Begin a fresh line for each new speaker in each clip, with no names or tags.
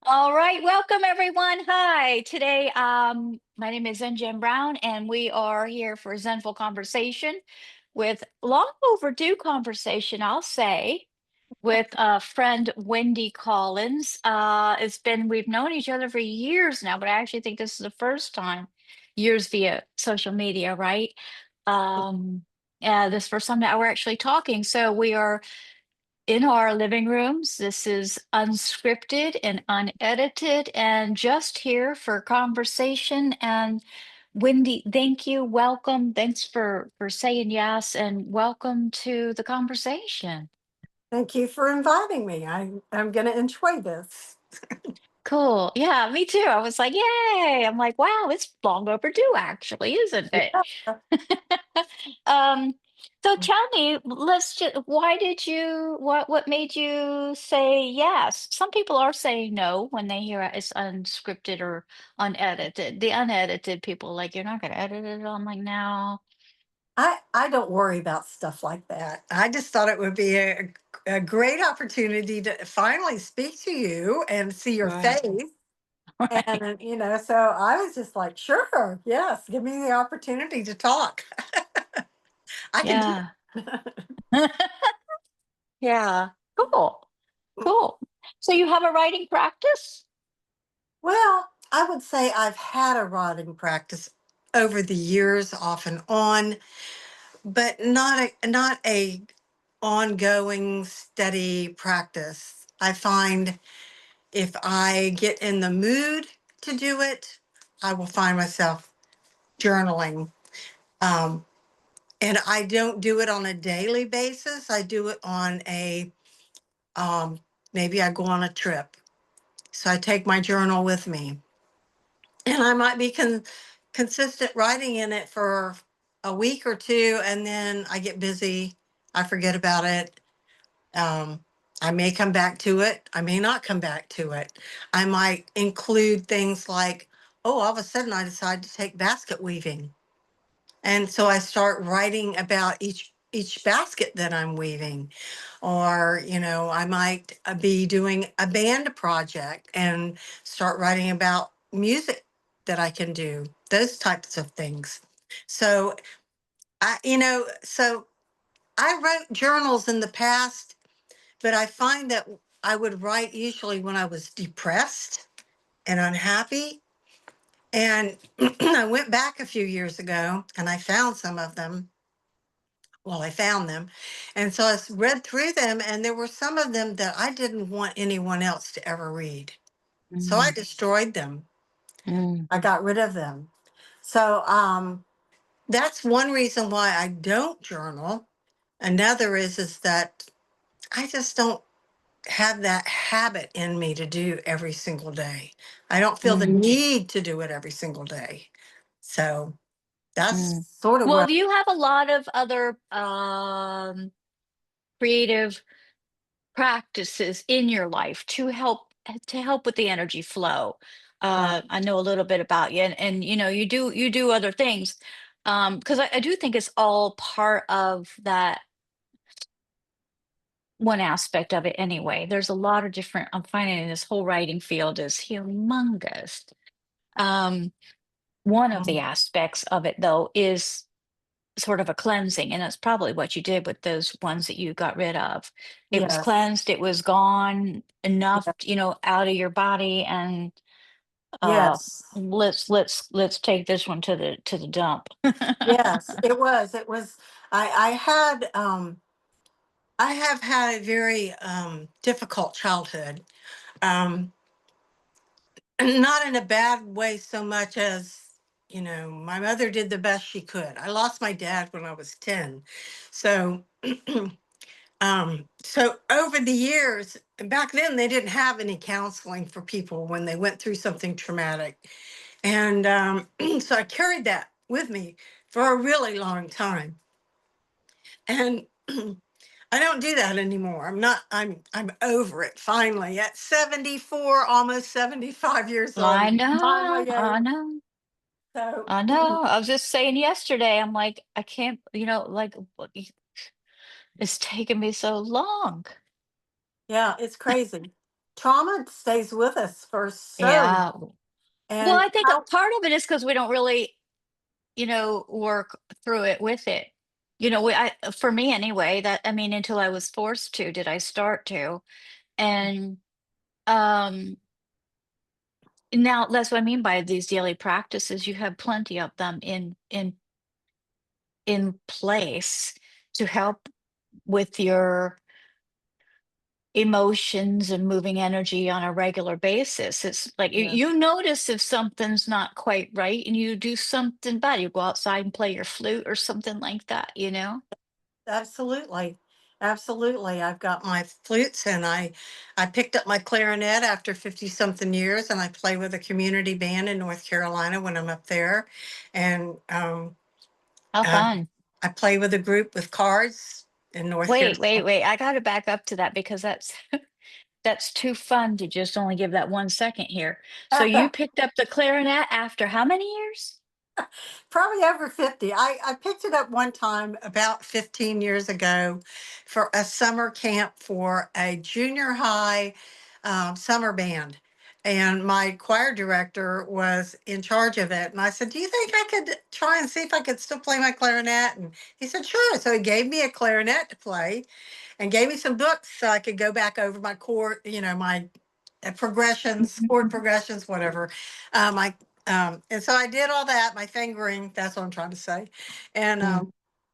All right, welcome everyone. Hi. Today, my name is Zenjen Brown, and we are here for Zenful Conversation with long overdue conversation, I'll say, with friend Wendy Collins. We've known each other for years now, but I actually think this is the first time, years via social media, right? Yeah, this first time that we're actually talking. So we are in our living rooms. This is unscripted and unedited and just here for conversation. And Wendy, thank you. Welcome. Thanks for saying yes and welcome to the conversation.
Thank you for inviting me. I'm going to enjoy this.
Cool. Yeah, me too. I was like, yay. I'm like, wow, it's long overdue actually, isn't it?
Yeah.
Um, so tell me, let's just, why did you, what made you say yes? Some people are saying no when they hear it's unscripted or unedited. The unedited people like, you're not going to edit it. I'm like, no.
I don't worry about stuff like that. I just thought it would be a great opportunity to finally speak to you and see your
Right.
face.
Right.
So I was just like, sure, yes, give me the opportunity to talk. I can do
Yeah.
it.
Yeah. Cool. Cool. So you have a writing practice?
Well, I would say I've had a writing practice over the years, off and on, but not a ongoing steady practice. I find if I get in the mood to do it, I will find myself journaling. Um, and I don't do it on a daily basis. I do it on a um, maybe I go on a trip. So I take my journal with me. And I might be consistent writing in it for a week or two, and then I get busy. I forget about it. Um, I may come back to it. I may not come back to it. I might include things like, oh, all of a sudden I decide to take basket weaving. And so I start writing about each basket that I'm weaving. Or, I might be doing a band project and start writing about music that I can do, those types of things. So so I wrote journals in the past, but I find that I would write usually when I was depressed and unhappy. And I went back a few years ago and I found some of them. Well, I found them. And so read through them, and there were some of them that I didn't want anyone else to ever read. So I
Mm,
destroyed them.
mm,
I got rid of them. So that's one reason why I don't journal. Another is that I just don't have that habit in me to do every single day. I don't feel the
mm,
need to do it every single day. So
mm.
that's sort of where.
Well, you have a lot of other creative practices in your life to help with the energy flow.
uh,
I know a little bit about you, and you do other things, because I do think it's all part of that one aspect of it anyway. There's a lot of different. I'm finding this whole writing field is humongous. Um, One of the aspects of it though is sort of a cleansing, and that's probably what you did with those ones that you got rid of. It was
yes,
cleansed, it was gone enough,
yes,
out of your body, and uh
yes.
let's take this one to the dump.
Yes, it was. It was. I had. I have had a very difficult childhood. Um, and not in a bad way so much as, my mother did the best she could. I lost my dad when I was 10. So, so over the years, and back then they didn't have any counseling for people when they went through something traumatic. And so I carried that with me for a really long time. And I don't do that anymore. I'm over it finally at 74, almost 75 years
I
old. Finally
know, I
able.
know,
So
I know. I was just saying yesterday, I'm like, I can't, like, it's taken me so long.
yeah, it's crazy. trauma stays with us for so
Yeah. Well,
and
I think a
how
part of it is because we don't really, work through it with it. For me anyway, that I mean, until I was forced to, did I start to. And um now that's what I mean by these daily practices. You have plenty of them in place to help with your emotions and moving energy on a regular basis. It's like you
yes,
notice if something's not quite right and you do something about it. You go outside and play your flute or something like that, you know?
absolutely. Absolutely. I've got my flutes and I picked up my clarinet after 50 something years and I play with a community band in North Carolina when I'm up there. And
How
uh,
fun.
I play with a group with cards in North
Wait,
Carolina.
wait, wait. I got to back up to that because that's too fun to just only give that 1 second here. So you picked up the clarinet after how many years?
Probably over 50. I picked it up one time about 15 years ago for a summer camp for a junior high summer band. And my choir director was in charge of it. And I said, "Do you think I could try and see if I could still play my clarinet?" And he said, "Sure." So he gave me a clarinet to play and gave me some books so I could go back over my chord, my progressions, chord progressions, whatever. My and so I did all that. My fingering, that's what I'm trying to say. And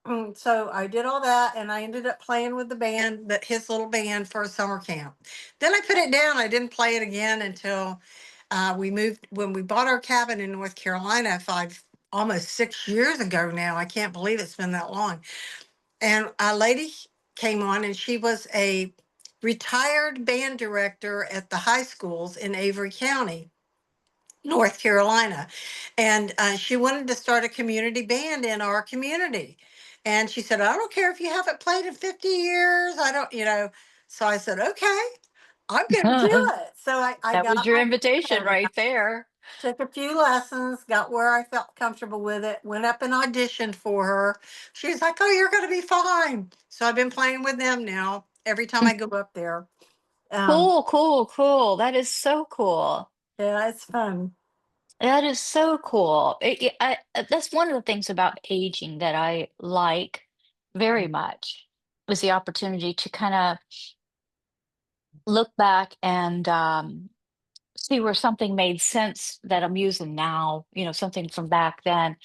Mm.
so I did all that, and I ended up playing with the band, that his little band for a summer camp. Then I put it down. I didn't play it again until we moved when we bought our cabin in North Carolina almost 6 years ago now. I can't believe it's been that long. And a lady came on, and she was a retired band director at the high schools in Avery County, North Carolina. And she wanted to start a community band in our community. And she said, "I don't care if you haven't played in 50 years. I don't, you know." So I said, "Okay, I'm going to do it." So I
That was
got
your
my
invitation
clarinet,
right there.
took a few lessons, got where I felt comfortable with it, went up and auditioned for her. She's like, "Oh, you're going to be fine." So I've been playing with them now every time I go up there. Um,
Cool, cool, cool. That is so cool.
yeah, it's fun.
That is so cool. That's one of the things about aging that I like very much was the opportunity to kind of look back and see where something made sense that I'm using now, something from back then.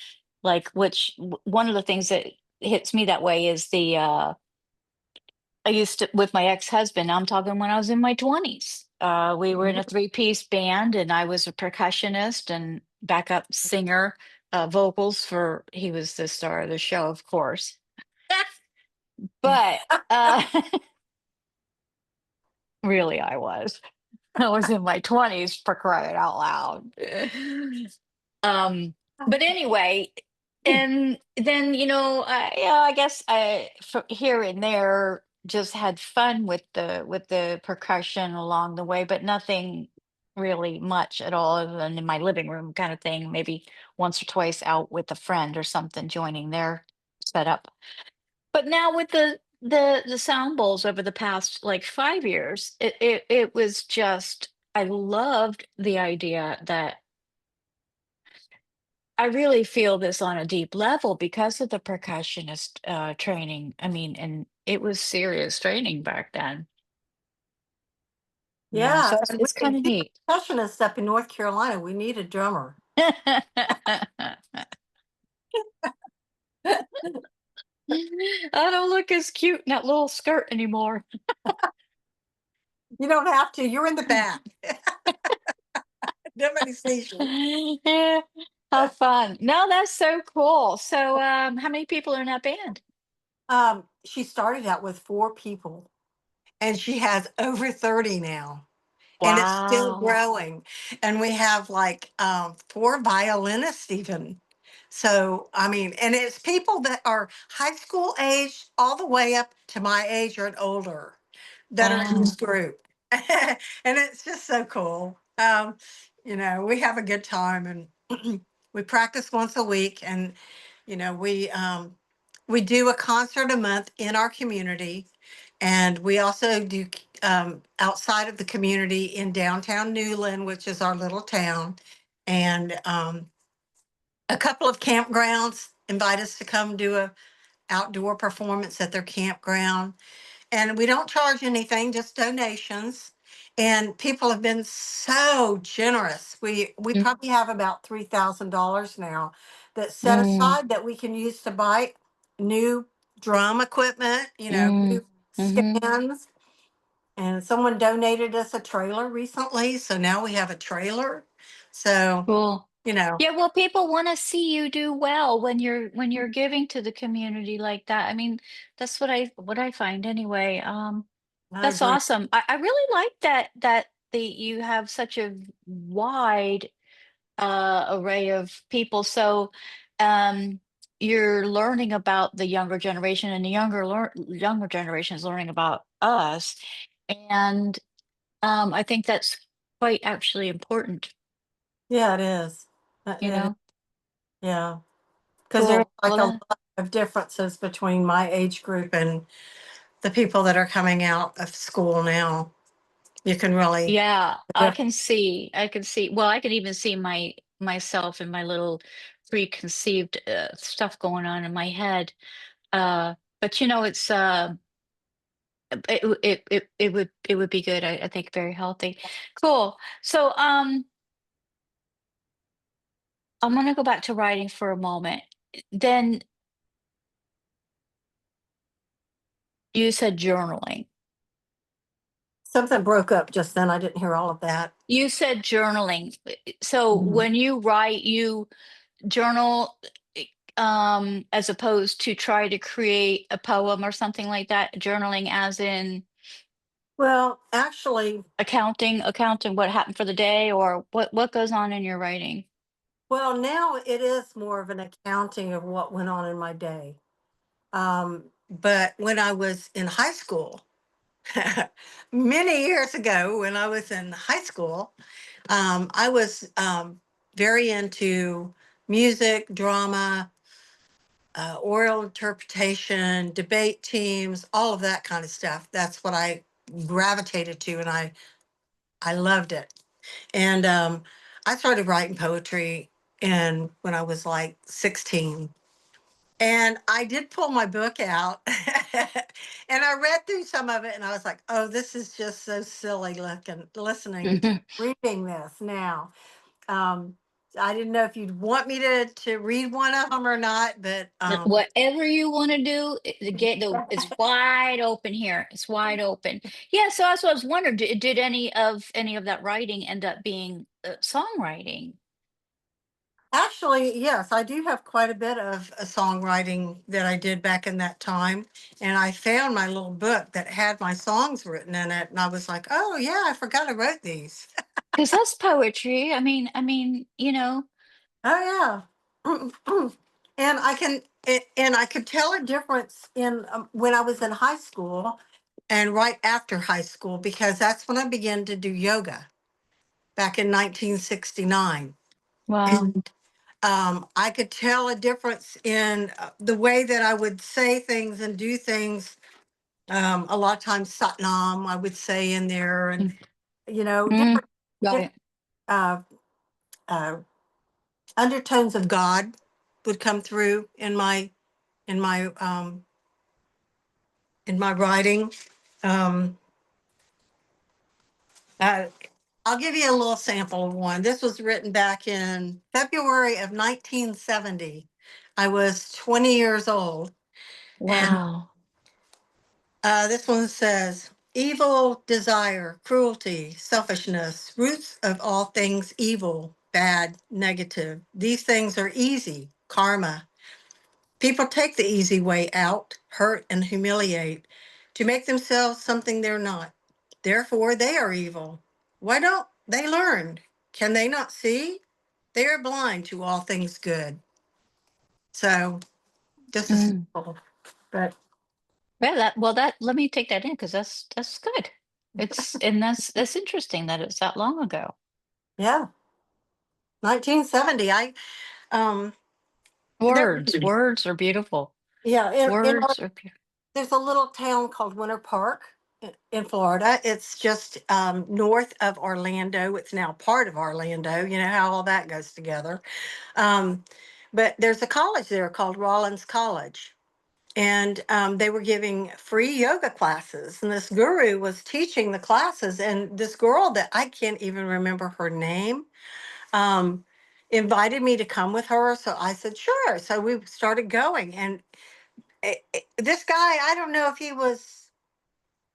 Like, one of the things that hits me that way is I used to, with my ex-husband, I'm talking when I was in my 20s. We were in a
Mhm.
three-piece band, and I was a percussionist and backup singer, vocals for, he was the star of the show, of course. But really, I was. I was in my 20s for crying out loud. Um, but anyway, and then, I guess here and there just had fun with the percussion along the way, but nothing really much at all other than in my living room kind of thing, maybe once or twice out with a friend or something, joining their setup. But now with the sound bowls over the past like 5 years, it was just I loved the idea that I really feel this on a deep level because of the percussionist training. I mean, and it was serious training back then. Yeah,
Yeah,
so
and we
it's kind
need
of
two
neat.
percussionists up in North Carolina. We need a drummer.
I don't look as cute in that little skirt anymore.
You don't have to. You're in the back. Nobody sees you.
Yeah, how fun. No, that's so cool. So, how many people are in that band?
She started out with 4 people, and she has over 30 now. And it's still
Wow.
growing. And we have like 4 violinists even. So I mean, and it's people that are high school age all the way up to my age or older that are in
Wow.
this group. And it's just so cool. We have a good time, and we practice once a week, and we do a concert a month in our community. And we also do outside of the community in downtown Newland, which is our little town. And a couple of campgrounds invite us to come do a outdoor performance at their campground. And we don't charge anything, just donations. And people have been so generous. We
Mm,
probably have about $3,000 now that's set
mm,
aside that we can use to buy new drum equipment,
mm,
new
mm-hmm.
stands. And someone donated us a trailer recently, so now we have a trailer. So,
Cool.
you know,
Yeah, well, people want to see you do well when you're giving to the community like that. I mean, that's what I find anyway.
I
That's
agree.
awesome. I really like that you have such a wide array of people. So you're learning about the younger generation, and the younger generation is learning about us. And I think that's quite actually important,
Yeah, it is.
you know.
Yeah. Because there's
Cool.
like
Well,
a lot of differences between my age group and the people that are coming out of school now. You can really,
yeah,
yeah.
I can see. Well, I can even see myself and my little preconceived stuff going on in my head. But it's it would be good. I think very healthy. Cool. So I'm gonna go back to writing for a moment. Then you said journaling.
Something broke up just then. I didn't hear all of that.
You said journaling. So
Mhm.
when you write, you journal as opposed to try to create a poem or something like that. Journaling as in
Well, actually,
accounting what happened for the day, or what goes on in your writing.
well, now it is more of an accounting of what went on in my day. But when I was in high school, many years ago, when I was in high school, I was very into music, drama, oral interpretation, debate teams, all of that kind of stuff. That's what I gravitated to, and I loved it. And I started writing poetry in when I was like 16. And I did pull my book out and I read through some of it and I was like, oh, this is just so silly looking, listening to reading this now. Um, I didn't know if you'd want me to read one of them or not, but
Whatever you want to do, it's wide open here. It's wide open. Yeah, so that's what I was wondering. Did any of that writing end up being songwriting?
actually, yes, I do have quite a bit of songwriting that I did back in that time. And I found my little book that had my songs written in it. And I was like, oh, yeah, I forgot I wrote these.
Because that's poetry.
Oh, yeah. And and I could tell a difference in when I was in high school and right after high school, because that's when I began to do yoga back in 1969.
Wow.
And I could tell a difference in the way that I would say things and do things. A lot of times, Satnam, I would say in there, and
Mm, got
different
it.
uh, uh, undertones of God would come through in my in my writing. Um, uh, I'll give you a little sample of one. This was written back in February of 1970. I was 20 years old, and
Wow.
this one says, evil desire, cruelty, selfishness, roots of all things evil, bad, negative. These things are easy, karma. People take the easy way out, hurt and humiliate, to make themselves something they're not. Therefore, they are evil. Why don't they learn? Can they not see? They are blind to all things good. So, just a
Mm.
simple, but
Yeah, that let me take that in because that's good. That's interesting that it's that long ago.
yeah, 1970. Um, there,
Words are beautiful.
yeah,
Words are beautiful.
there's a little town called Winter Park in Florida. It's just north of Orlando. It's now part of Orlando. You know how all that goes together. Um, but there's a college there called Rollins College. And they were giving free yoga classes. And this guru was teaching the classes. And this girl that I can't even remember her name um, invited me to come with her. So I said, sure. So we started going. And this guy, I don't know if he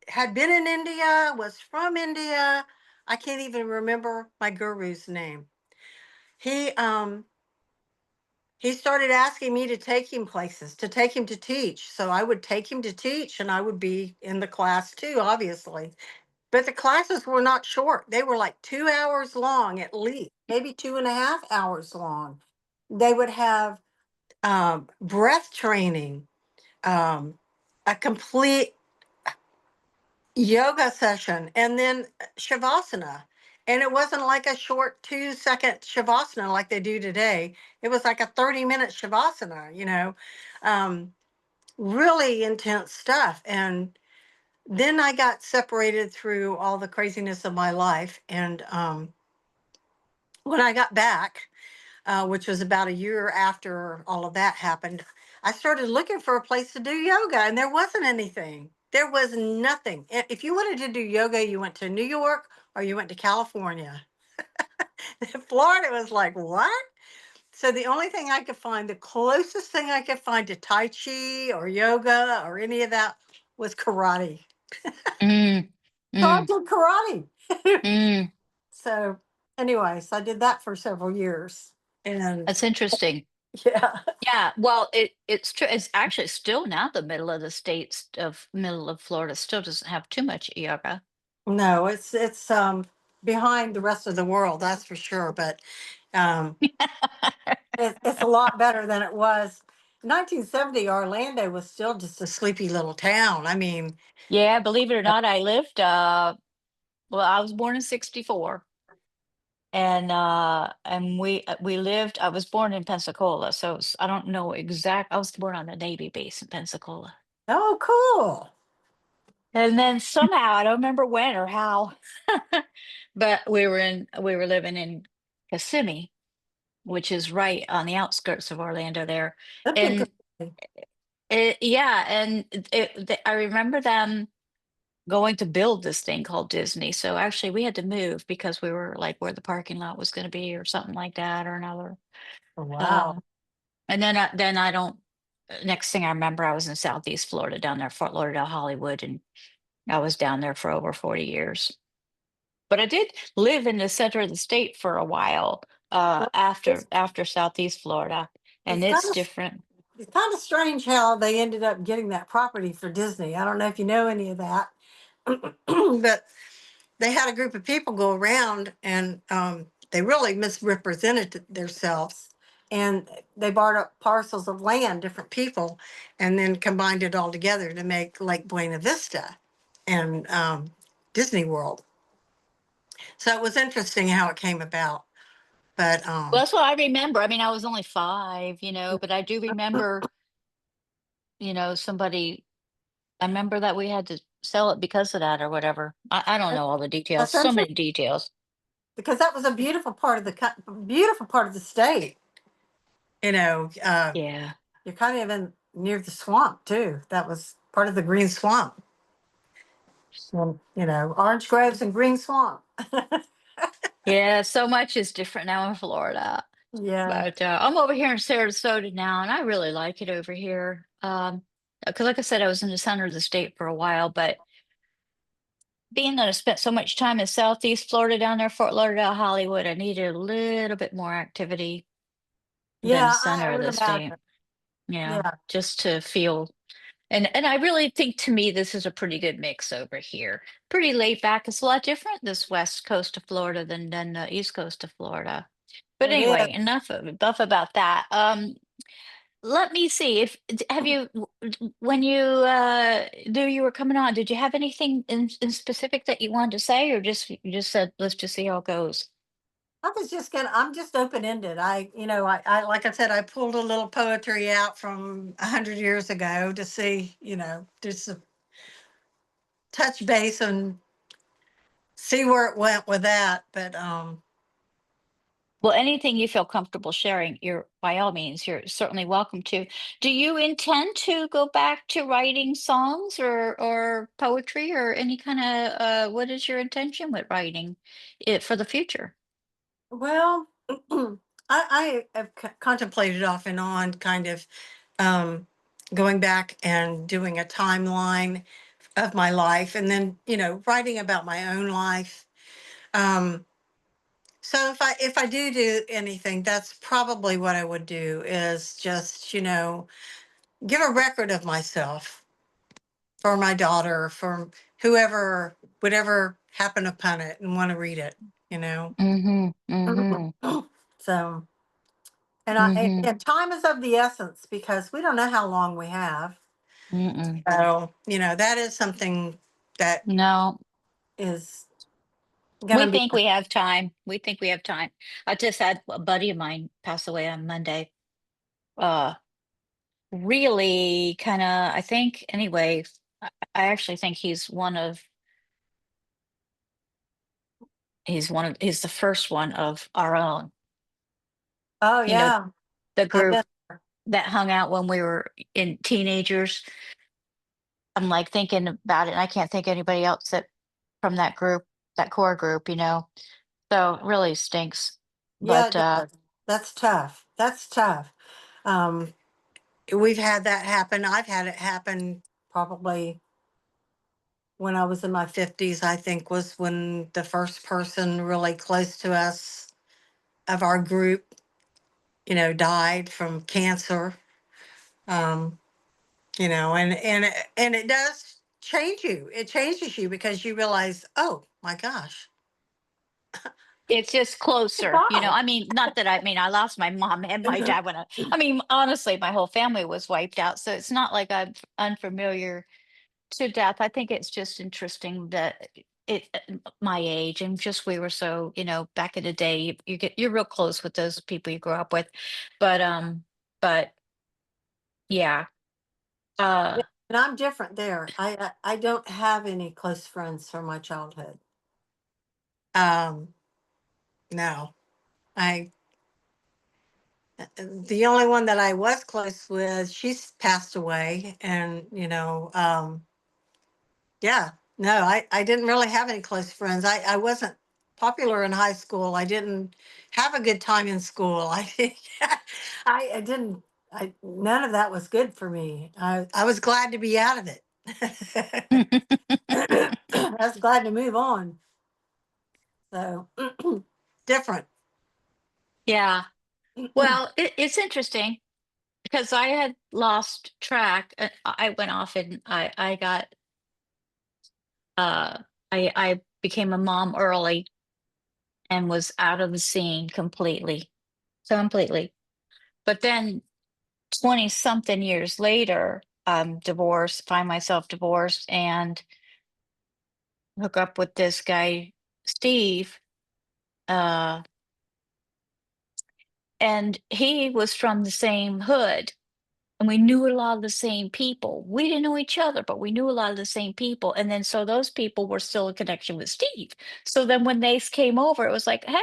had been in India, was from India. I can't even remember my guru's name. He um he started asking me to take him places, to take him to teach. So I would take him to teach and I would be in the class too, obviously. But the classes were not short. They were like 2 hours long at least, maybe 2.5 hours long. They would have breath training, um, a complete yoga session, and then shavasana. And it wasn't like a short 2-second shavasana like they do today. It was like a 30-minute shavasana, um, really intense stuff. And then I got separated through all the craziness of my life. And when I got back, which was about a year after all of that happened, I started looking for a place to do yoga, and there wasn't anything. There was nothing. If you wanted to do yoga, you went to New York or you went to California. Florida was like, what? So the only thing I could find, the closest thing I could find to Tai Chi or yoga or any of that was karate.
Mm,
So I
mm,
did karate.
mm.
So, anyways, I did that for several years. And
That's interesting.
yeah,
Yeah, well, it's true. It's actually still now the middle of the states of middle of Florida still doesn't have too much yoga.
no, it's behind the rest of the world, that's for sure. But um, it's a lot better than it was. 1970, Orlando was still just a sleepy little town. I mean,
Yeah, believe it or not, I lived well, I was born in 64, and we lived, I was born in Pensacola, so I don't know exact, I was born on the Navy base in Pensacola.
oh, cool.
And then somehow, I don't remember when or how, but we were living in Kissimmee, which is right on the outskirts of Orlando there.
That'd be a good
And
thing.
yeah, and I remember them going to build this thing called Disney. So actually, we had to move because we were like where the parking lot was going to be, or something like that, or another.
Wow.
Um, and then I don't. Next thing I remember, I was in Southeast Florida, down there, Fort Lauderdale, Hollywood, and I was down there for over 40 years. But I did live in the center of the state for a while
Well,
after
It's,
Southeast Florida, and
it's kind
it's
of
different.
it's kind of strange how they ended up getting that property for Disney. I don't know if you know any of that, but they had a group of people go around and they really misrepresented themselves. And they bought up parcels of land, different people, and then combined it all together to make Lake Buena Vista and Disney World. So it was interesting how it came about. But
Well, that's what I remember. I mean, I was only 5, but I do remember, somebody. I remember that we had to sell it because of that or whatever. I don't know all the details.
that's
So
interesting
many details.
because that was a beautiful part of beautiful part of the state. You know,
Yeah.
you're kind of in near the swamp too. That was part of the green swamp. Orange groves and green swamp.
Yeah. So much is different now in Florida.
Yeah.
But I'm over here in Sarasota now, and I really like it over here. Because, like I said, I was in the center of the state for a while, but being that I spent so much time in Southeast Florida, down there, Fort Lauderdale, Hollywood, I needed a little bit more activity than the
Yeah, I
center of
would
the state.
imagine.
Yeah,
Yeah.
just to feel. And I really think, to me, this is a pretty good mix over here. Pretty laid back. It's a lot different, this west coast of Florida, than the east coast of Florida. But
It
anyway,
is.
enough about that. Let me see, if have you when you knew you were coming on, did you have anything in specific that you wanted to say, or just you just said let's just see how it goes?
I'm just open ended. Like I said, I pulled a little poetry out from 100 years ago to see, just to touch base and see where it went with that. But
Well, anything you feel comfortable sharing, you're by all means, you're certainly welcome to. Do you intend to go back to writing songs or poetry or any kind of what is your intention with writing it for the future?
well, I have contemplated off and on kind of um, going back and doing a timeline of my life, and then writing about my own life. Um, so if I do anything, that's probably what I would do, is just give a record of myself for my daughter, for whoever would ever happen upon it and want to read it. You know.
Mhm. Mhm.
So,
Mhm.
and time is of the essence because we don't know how long we have.
Mm-mm.
So, that is something that
No,
is
we
gonna be.
think we have time. We think we have time. I just had a buddy of mine pass away on Monday. Uh, really kind of, I think, anyway, I actually think he's the first one of our own,
Oh
you know,
yeah,
the
I've
group
been.
that hung out when we were in teenagers. I'm like thinking about it, and I can't think anybody else that from that group, that core group, So it really stinks.
Yeah,
But
it does. That's tough. That's tough. Um, we've had that happen. I've had it happen probably when I was in my 50s, I think was when the first person really close to us of our group, died from cancer. Um, and it does change you. It changes you because you realize, oh my gosh,
it's just closer,
goodbye.
I mean, not that I lost my mom and my dad I mean, honestly, my whole family was wiped out. So it's not like I'm unfamiliar to death. I think it's just interesting that my age and just we were so, back in the day, you're real close with those people you grew up with. But but yeah.
Yeah,
Uh
and I'm different there. I don't have any close friends from my childhood. Um, no, I the only one that I was close with, she's passed away, and yeah, no, I didn't really have any close friends. I wasn't popular in high school. I didn't have a good time in school. I didn't. None of that was good for me. I was glad to be out of it. I was glad to move on. So different.
yeah. Well, it's interesting because I had lost track. I went off and I got uh I became a mom early and was out of the scene completely. Completely. But then 20 something years later, divorced, find myself divorced and hook up with this guy, Steve. Uh, and he was from the same hood. And we knew a lot of the same people. We didn't know each other, but we knew a lot of the same people. And then so those people were still in connection with Steve. So then when they came over, it was like, hey,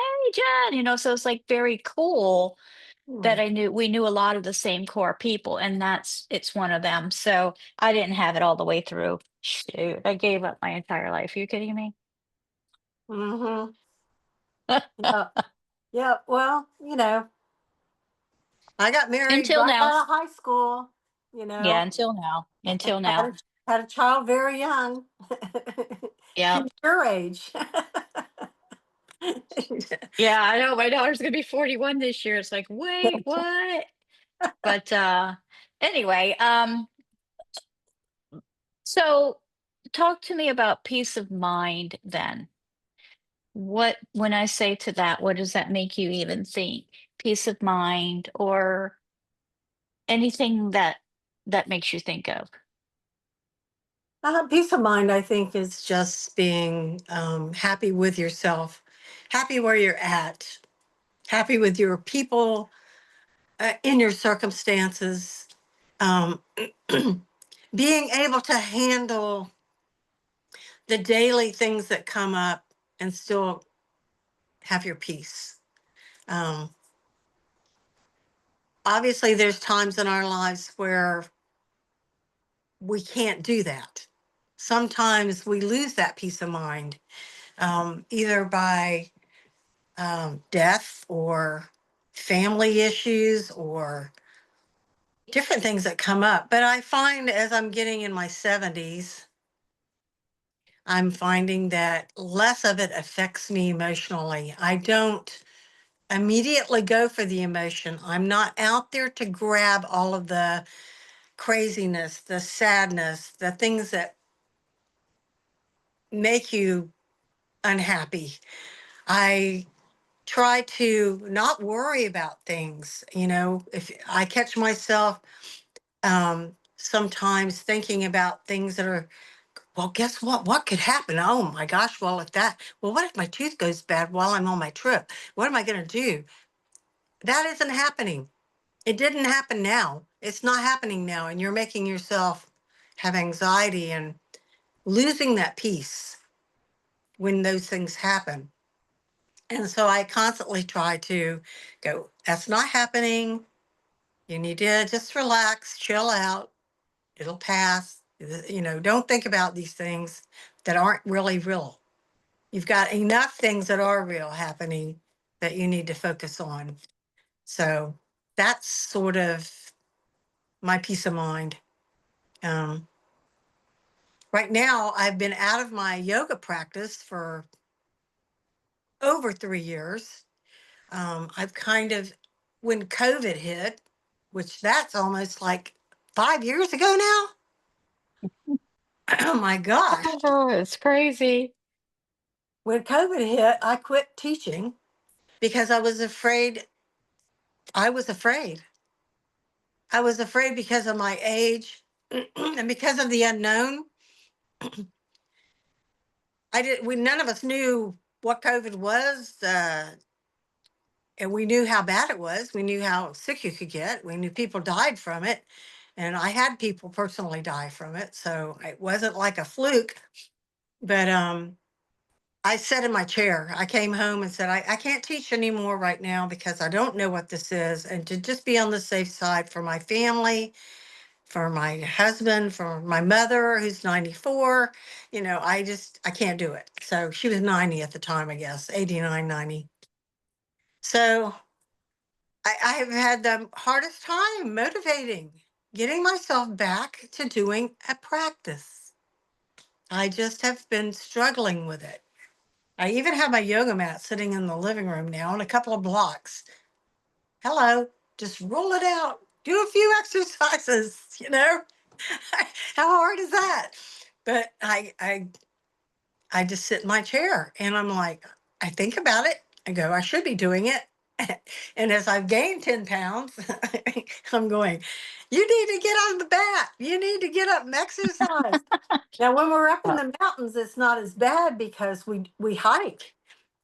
Jen, so it's like very cool that
Hmm.
we knew a lot of the same core people, and it's one of them. So I didn't have it all the way through. Shoot, I gave up my entire life. You kidding me?
Mm-hmm. Yeah. Yeah. Well, I got married
Until
right
now.
out of high school. You
Yeah,
know,
until now. Until
had
now.
had a child very young. She
Yep.
was your age.
Yeah, I know. My daughter's gonna be 41 this year. It's like, wait, what? But anyway, so talk to me about peace of mind then. When I say to that, what does that make you even think? Peace of mind or anything that makes you think of?
Peace of mind, I think, is just being happy with yourself, happy where you're at. happy with your people, in your circumstances, um, being able to handle the daily things that come up and still have your peace. Um, Obviously, there's times in our lives where we can't do that. Sometimes we lose that peace of mind, either by death or family issues or different things that come up. But I find as I'm getting in my 70s, I'm finding that less of it affects me emotionally. I don't immediately go for the emotion. I'm not out there to grab all of the craziness, the sadness, the things that make you unhappy. I try to not worry about things. You know, if I catch myself sometimes thinking about things that are, well, guess what? What could happen? Oh my gosh. Well, if that, well, what if my tooth goes bad while I'm on my trip? What am I going to do? That isn't happening. It didn't happen now. It's not happening now. And you're making yourself have anxiety and losing that peace when those things happen. And so I constantly try to go, that's not happening. You need to just relax, chill out. It'll pass. You know, don't think about these things that aren't really real. You've got enough things that are real happening that you need to focus on. So that's sort of my peace of mind. Um, right now, I've been out of my yoga practice for over 3 years. I've kind of, when COVID hit, which that's almost like 5 years ago now. Oh my gosh.
Oh, it's crazy.
When COVID hit, I quit teaching because I was afraid. I was afraid. I was afraid because of my age and because of the unknown. None of us knew what COVID was. And we knew how bad it was. We knew how sick you could get. We knew people died from it. And I had people personally die from it. So it wasn't like a fluke. But I sat in my chair. I came home and said, I can't teach anymore right now because I don't know what this is. And to just be on the safe side for my family, for my husband, for my mother who's 94, you know, I can't do it. So she was 90 at the time, I guess, 89, 90. So I have had the hardest time motivating, getting myself back to doing a practice. I just have been struggling with it. I even have my yoga mat sitting in the living room now in a couple of blocks. Hello, just roll it out, do a few exercises, you know? How hard is that? But I just sit in my chair and I'm like, I think about it. I go, I should be doing it. And as I've gained 10 pounds, I'm going, you need to get on the bat. You need to get up and exercise. Now, when we're up in the mountains, it's not as bad because we hike.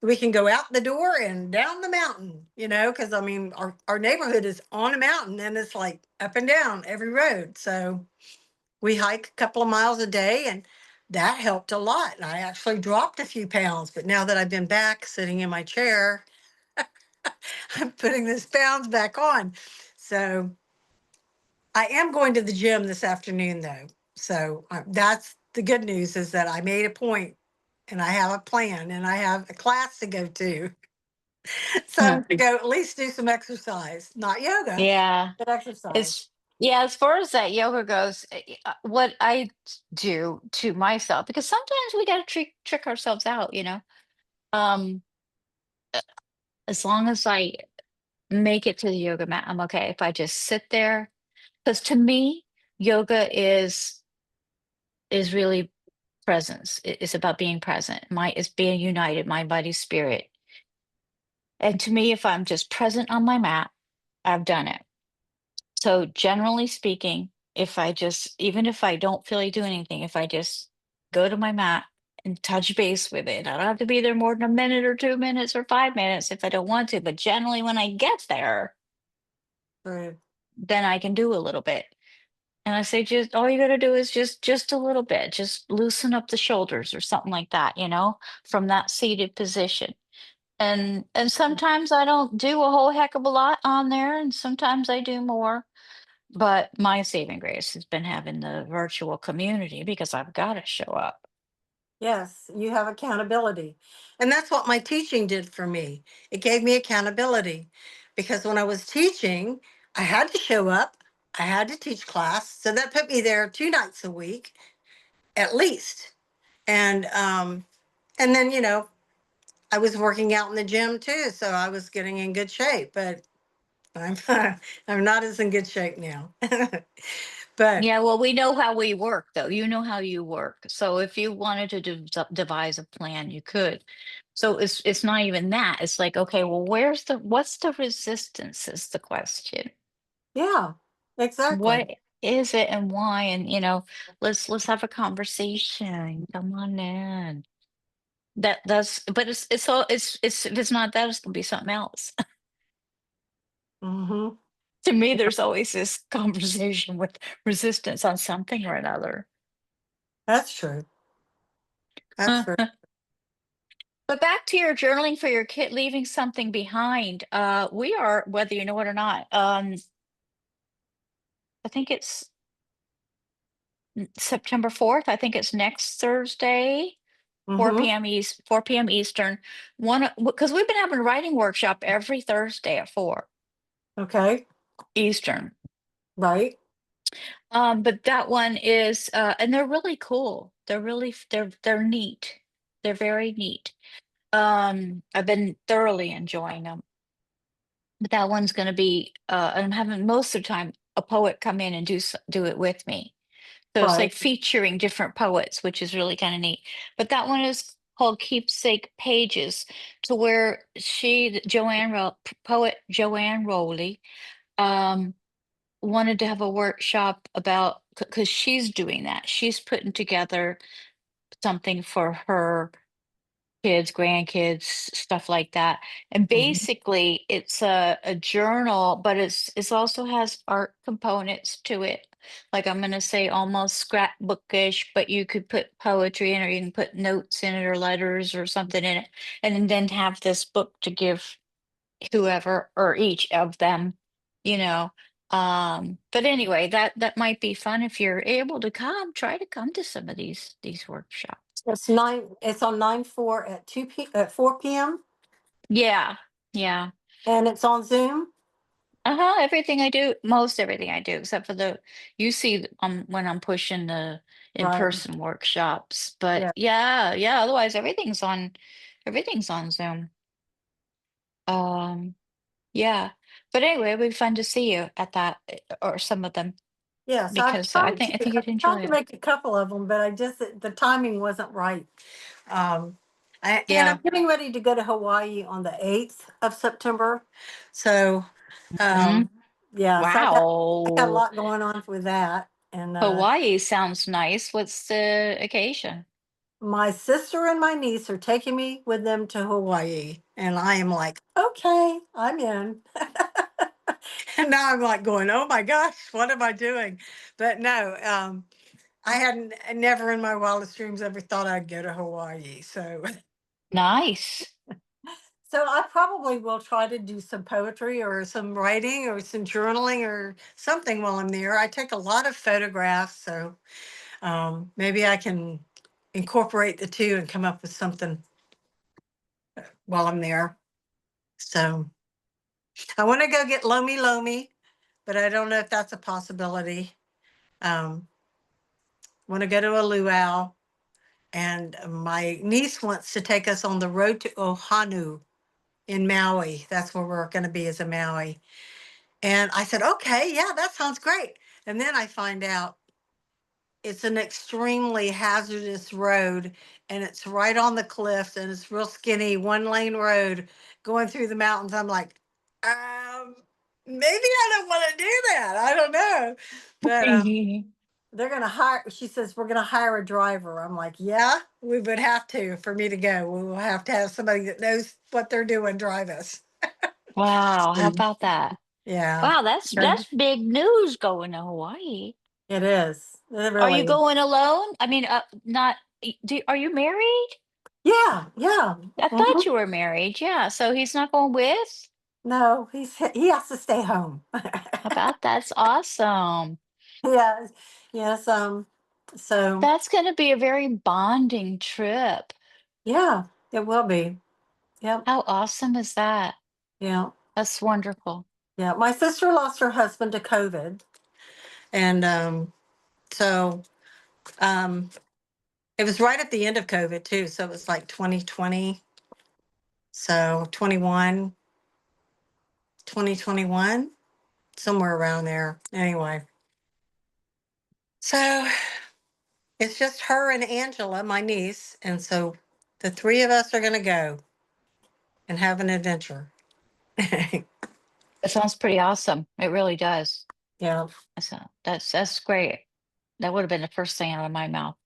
We can go out the door and down the mountain, you know, because I mean, our neighborhood is on a mountain and it's like up and down every road. So we hike a couple of miles a day and that helped a lot. And I actually dropped a few pounds, but now that I've been back sitting in my chair, I'm putting those pounds back on. So I am going to the gym this afternoon though. So that's the good news is that I made a point and I have a plan and I have a class to go to. So I'm gonna go at least do some exercise, not yoga,
Yeah.
but exercise.
It's yeah, as far as that yoga goes, what I do to myself, because sometimes we gotta trick ourselves out, you know. Um, as long as I make it to the yoga mat, I'm okay. If I just sit there, because to me, yoga is really presence. It's about being present. It's being united, mind, body, spirit. And to me, if I'm just present on my mat, I've done it. So generally speaking, if I just, even if I don't feel like doing anything, if I just go to my mat and touch base with it. I don't have to be there more than a minute or 2 minutes or 5 minutes if I don't want to. But generally, when I get there,
Right.
then I can do a little bit. And I say, just all you got to do is just a little bit, just loosen up the shoulders or something like that, from that seated position. And sometimes I don't do a whole heck of a lot on there, and sometimes I do more. But my saving grace has been having the virtual community because I've got to show up.
Yes, you have accountability. And that's what my teaching did for me. It gave me accountability because when I was teaching, I had to show up, I had to teach class. So that put me there 2 nights a week at least. And then, I was working out in the gym too, so I was getting in good shape, but I'm I'm not as in good shape now. But
Yeah, well, we know how we work, though. You know how you work. So if you wanted to devise a plan, you could. So it's not even that. It's like, okay, well, what's the resistance is the question.
yeah, exactly.
What is it and why? And let's have a conversation. Come on in. But it's all it's if it's not that, it's gonna be something else.
Hmm.
To me, there's always this conversation with resistance on something or another.
That's true. That's true.
But back to your journaling for your kid, leaving something behind. We are, whether you know it or not, I think it's September 4th. I think it's next Thursday,
Hmm.
4 p.m. Eastern. Because we've been having a writing workshop every Thursday at 4
Okay.
Eastern.
Right.
But that one is, and they're really cool. They're neat. They're very neat. I've been thoroughly enjoying them. But that one's gonna be, and I'm having most of the time a poet come in and do it with me. So it's like
Right.
featuring different poets, which is really kind of neat. But that one is called Keepsake Pages, to where poet Joanne Rowley, um, wanted to have a workshop about because she's doing that. She's putting together something for her kids, grandkids, stuff like that. And
Mhm.
basically it's a journal, but it's also has art components to it. Like I'm gonna say almost scrapbookish, but you could put poetry in, or you can put notes in it or letters or something in it, and then have this book to give whoever or each of them, you know. But anyway, that might be fun if you're able to come. Try to come to some of these workshops.
It's on 9/4 at 4 p.m.
Yeah, yeah.
and it's on Zoom.
Uh-huh, everything I do, most everything I do, except for you see when I'm pushing the
Right.
in-person workshops. But
Yeah.
yeah, yeah, otherwise everything's on Zoom. Um, yeah. But anyway, it'd be fun to see you at that or some of them
Yes,
because I think you'd
tried
enjoy
to
it.
make a couple of them, but the timing wasn't right. Um, and I'm
Yeah.
getting ready to go to Hawaii on the 8th of September. So,
Hmm.
um, yeah, so I got a
Wow.
lot going on with that. And
Hawaii sounds nice. What's the occasion?
my sister and my niece are taking me with them to Hawaii. And I am like, okay, I'm in. And now I'm like going, oh my gosh, what am I doing? But no, I hadn't never in my wildest dreams ever thought I'd go to Hawaii. So
Nice.
so I probably will try to do some poetry or some writing or some journaling or something while I'm there. I take a lot of photographs, so maybe I can incorporate the two and come up with something while I'm there. So I want to go get Lomi Lomi, but I don't know if that's a possibility. Um, want to go to a luau, and my niece wants to take us on the road to Ohanu in Maui. That's where we're going to be, is in Maui. And I said, okay, yeah, that sounds great. And then I find out it's an extremely hazardous road, and it's right on the cliffs, and it's real skinny, 1 lane road going through the mountains. I'm like, maybe I don't want to do that. I don't know. But they're going to hire, she says, we're going to hire a driver. I'm like, yeah, we would have to for me to go. We will have to have somebody that knows what they're doing drive us.
Wow, how
Mm.
about that?
Yeah,
Wow, that's big news going to Hawaii.
it is. It
Are you
really is.
going alone? I mean, not. Are you married?
Yeah, yeah.
I thought
Mhm.
you were married. Yeah, so he's not going with.
No, he has to stay home.
How about that's awesome.
Yes, yes. So
That's going to be a very bonding trip.
yeah, it will be. Yep.
How awesome is that?
Yeah,
That's wonderful.
yeah. My sister lost her husband to COVID, and so um, it was right at the end of COVID too. So it was like 2020. So 2021, somewhere around there. Anyway, so it's just her and Angela, my niece, and so the three of us are going to go and have an adventure.
It sounds pretty awesome. It really does.
Yeah.
That's great. That would have been the first thing out of my mouth.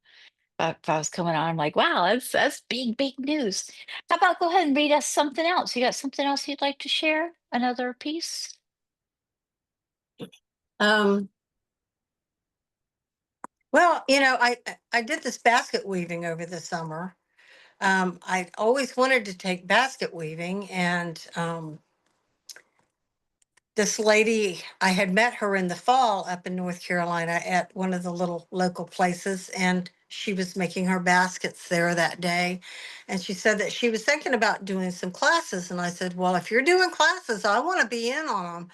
If I was coming on, I'm like, wow, that's big news. How about go ahead and read us something else? You got something else you'd like to share? Another piece?
Um, well, I did this basket weaving over the summer. I always wanted to take basket weaving, and this lady, I had met her in the fall up in North Carolina at one of the little local places, and she was making her baskets there that day. And she said that she was thinking about doing some classes. And I said, well, if you're doing classes, I want to be in on them.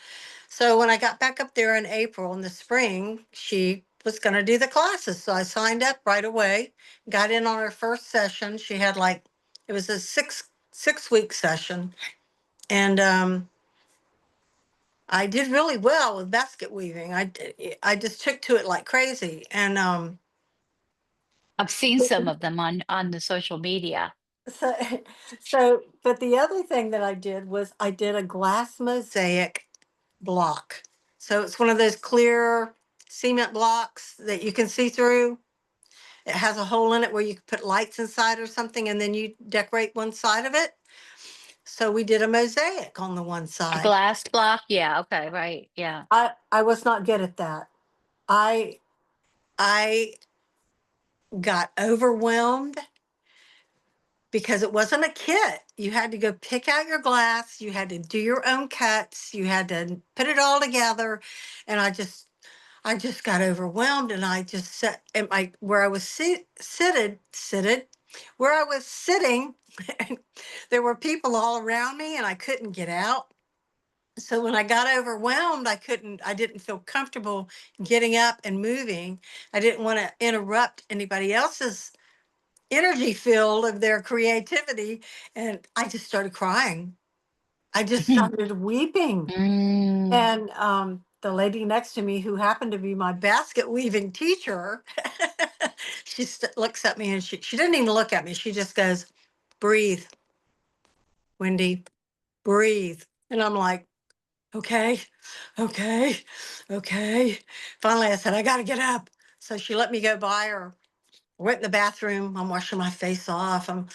So when I got back up there in April in the spring, she was going to do the classes. So I signed up right away, got in on her first session. She had like, it was a six week session. And I did really well with basket weaving. I just took to it like crazy. And
I've seen some of them on the social media.
so, but the other thing that I did was I did a glass mosaic block. So it's one of those clear cement blocks that you can see through. It has a hole in it where you can put lights inside or something, and then you decorate one side of it. So we did a mosaic on the one
A
side.
glass block? Yeah, okay, right. Yeah.
I was not good at that. I I got overwhelmed because it wasn't a kit. You had to go pick out your glass, you had to do your own cuts, you had to put it all together. And I just got overwhelmed, and I just sat at my where I was seated where I was sitting. And there were people all around me, and I couldn't get out. So when I got overwhelmed, I didn't feel comfortable getting up and moving. I didn't want to interrupt anybody else's energy field of their creativity. And I just started crying. I just started weeping.
Mm.
And the lady next to me, who happened to be my basket weaving teacher, she looks at me, and she didn't even look at me. She just goes, breathe, Wendy, breathe. And I'm like, okay, okay, okay. Finally, I said, I got to get up. So she let me go by her. Went in the bathroom. I'm washing my face off. I'm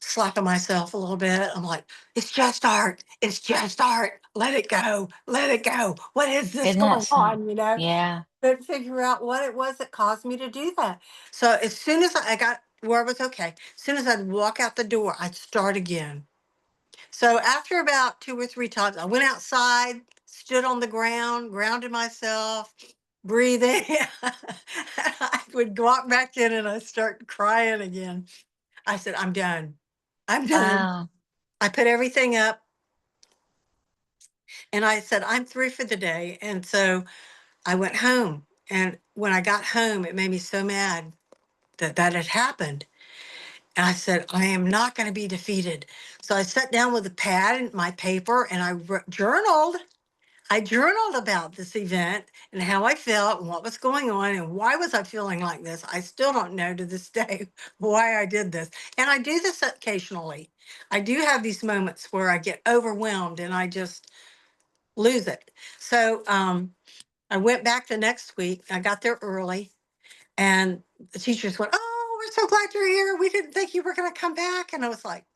slapping myself a little bit. I'm like, it's just art. It's just art. Let it go. Let it go. What is this
Isn't that
going
some?
on?
Yeah.
Couldn't figure out what it was that caused me to do that. So as soon as I got where I was okay, as soon as I'd walk out the door, I'd start again. So after about two or three times, I went outside, stood on the ground, grounded myself, breathing. I would walk back in, and I start crying again. I said, I'm done. I'm done.
Wow.
I put everything up, and I said, I'm through for the day. And so I went home. And when I got home, it made me so mad that that had happened. And I said, I am not going to be defeated. So I sat down with a pad and my paper, and I journaled. I journaled about this event and how I felt and what was going on and why was I feeling like this. I still don't know to this day why I did this. And I do this occasionally. I do have these moments where I get overwhelmed and I just lose it. So I went back the next week. I got there early, And the teachers went, "Oh, we're so glad you're here. We didn't think you were going to come back." And I was like,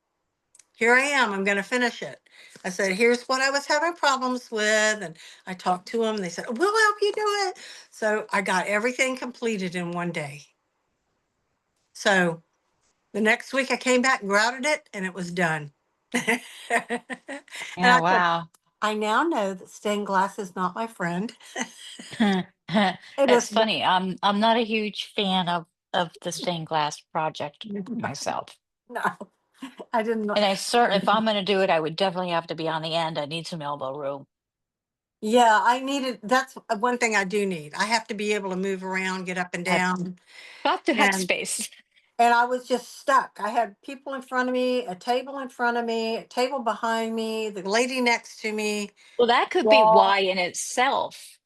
"Here I am. I'm going to finish it." I said, "Here's what I was having problems with." And I talked to them. They said, "We'll help you do it." So I got everything completed in one day. So the next week I came back and grouted it and it was done. And
Yeah,
I said,
wow.
I now know that stained glass is not my friend. It
That's
is not.
funny. I'm not a huge fan of the stained glass project myself.
No, I didn't know.
And if I'm going to do it, I would definitely have to be on the end. I need some elbow room.
Yeah, I needed, that's one thing I do need. I have to be able to move around, get up and
I've
down.
got to have
And
space.
I was just stuck. I had people in front of me, a table in front of me, a table behind me, the lady next to me,
Well, that could be
wall.
why in itself.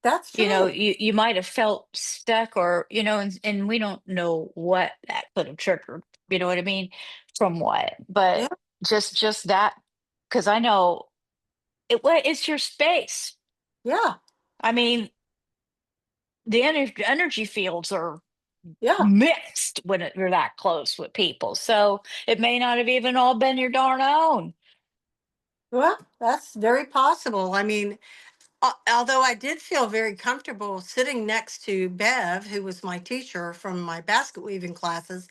That's true.
You might have felt stuck, or and we don't know what that could have triggered. You know what I mean? From what? But
Yeah,
just that, because I know it's your space.
yeah,
I mean, energy fields are
yeah.
mixed when you're that close with people. So it may not have even all been your darn own.
Well, that's very possible. I mean, although I did feel very comfortable sitting next to Bev, who was my teacher from my basket weaving classes,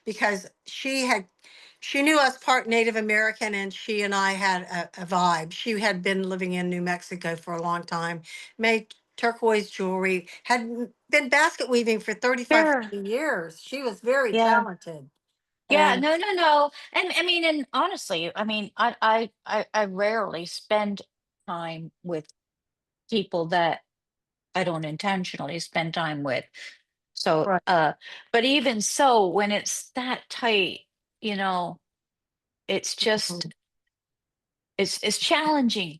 because she knew I was part Native American and she and I had a vibe. She had been living in New Mexico for a long time, made turquoise jewelry, had been basket weaving for 35,
Sure.
40 years. She was very
Yeah.
talented.
Yeah,
And
no, no, no. And I mean, and honestly, I mean, I rarely spend time with people that I don't intentionally spend time with. So,
right.
but even so, when it's that tight, you know, it's just
Mhm.
it's challenging.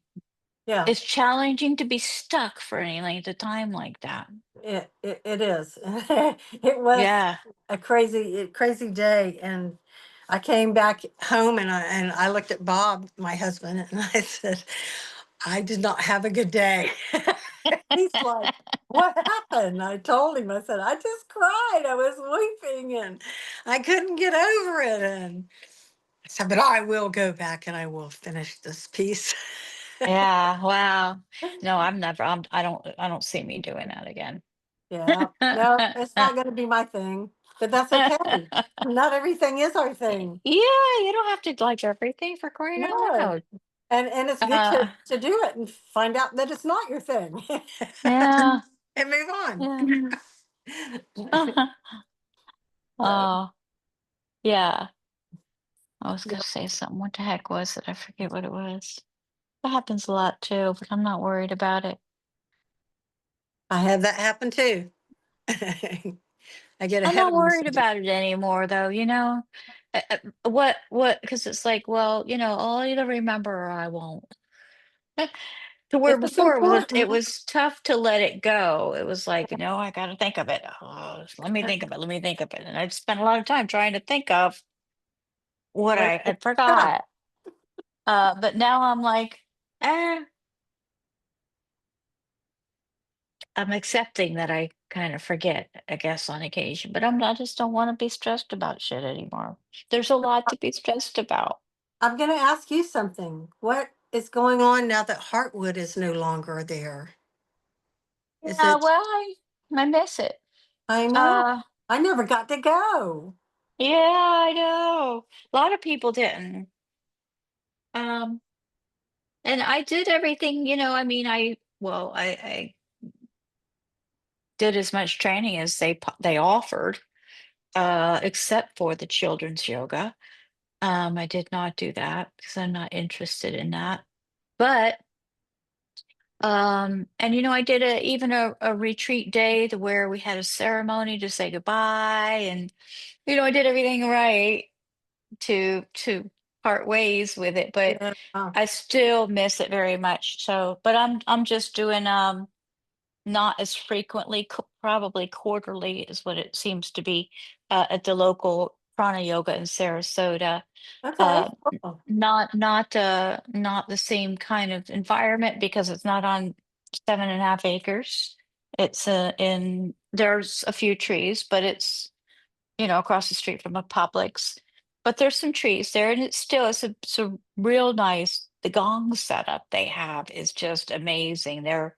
Yeah.
It's challenging to be stuck for any length of time like that.
It is. It was
Yeah.
a crazy day, and I came back home and I looked at Bob, my husband, and I said, "I did not have a good day." He's like, "What happened?" I told him. I said, "I just cried. I was weeping and I couldn't get over it." And I said, "But I will go back and I will finish this piece."
Yeah, wow. No, I don't see me doing that again.
Yeah. No, it's not going to be my thing, but that's okay. Not everything is our thing.
Yeah, you don't have to like everything, for crying out
No.
loud.
And it's good
Uh,
to do it and find out that it's not your thing.
yeah,
And move on.
yeah. Oh, yeah. I was
Yeah,
gonna say something. What the heck was it? I forget what it was. That happens a lot too, but I'm not worried about it.
I have that happen too. I get
I'm
ahead
not
of
worried
myself.
about it anymore, though, Because it's like, well, I'll either remember or I won't. To where
If it's
before it
important.
was tough to let it go. It was like, I gotta think of it. Oh, let me think of it. Let me think of it. And I'd spent a lot of time trying to think of what
What,
I had
yeah,
forgot. But now I'm like, eh, I'm accepting that I kind of forget, I guess, on occasion. But I just don't want to be stressed about shit anymore. There's a lot to be stressed about.
I'm going to ask you something. What is going on now that Heartwood is no longer there? Is
Yeah,
it?
well, I miss it.
I know.
Uh,
I never got to go.
yeah, I know. A lot of people didn't. Um, and I did everything, I mean, I did as much training as they offered, except for the children's yoga. I did not do that because I'm not interested in that. But and I did even a retreat day to where we had a ceremony to say goodbye, and I did everything right to part ways with it, but
Yeah.
I still miss it very much. So, but I'm just doing not as frequently, probably quarterly is what it seems to be, at the local prana yoga in Sarasota.
Okay.
Uh,
Cool.
not the same kind of environment because it's not on 7.5 acres. It's in there's a few trees, but it's, across the street from a Publix. But there's some trees there, and it's a real nice. The gong setup they have is just amazing. They're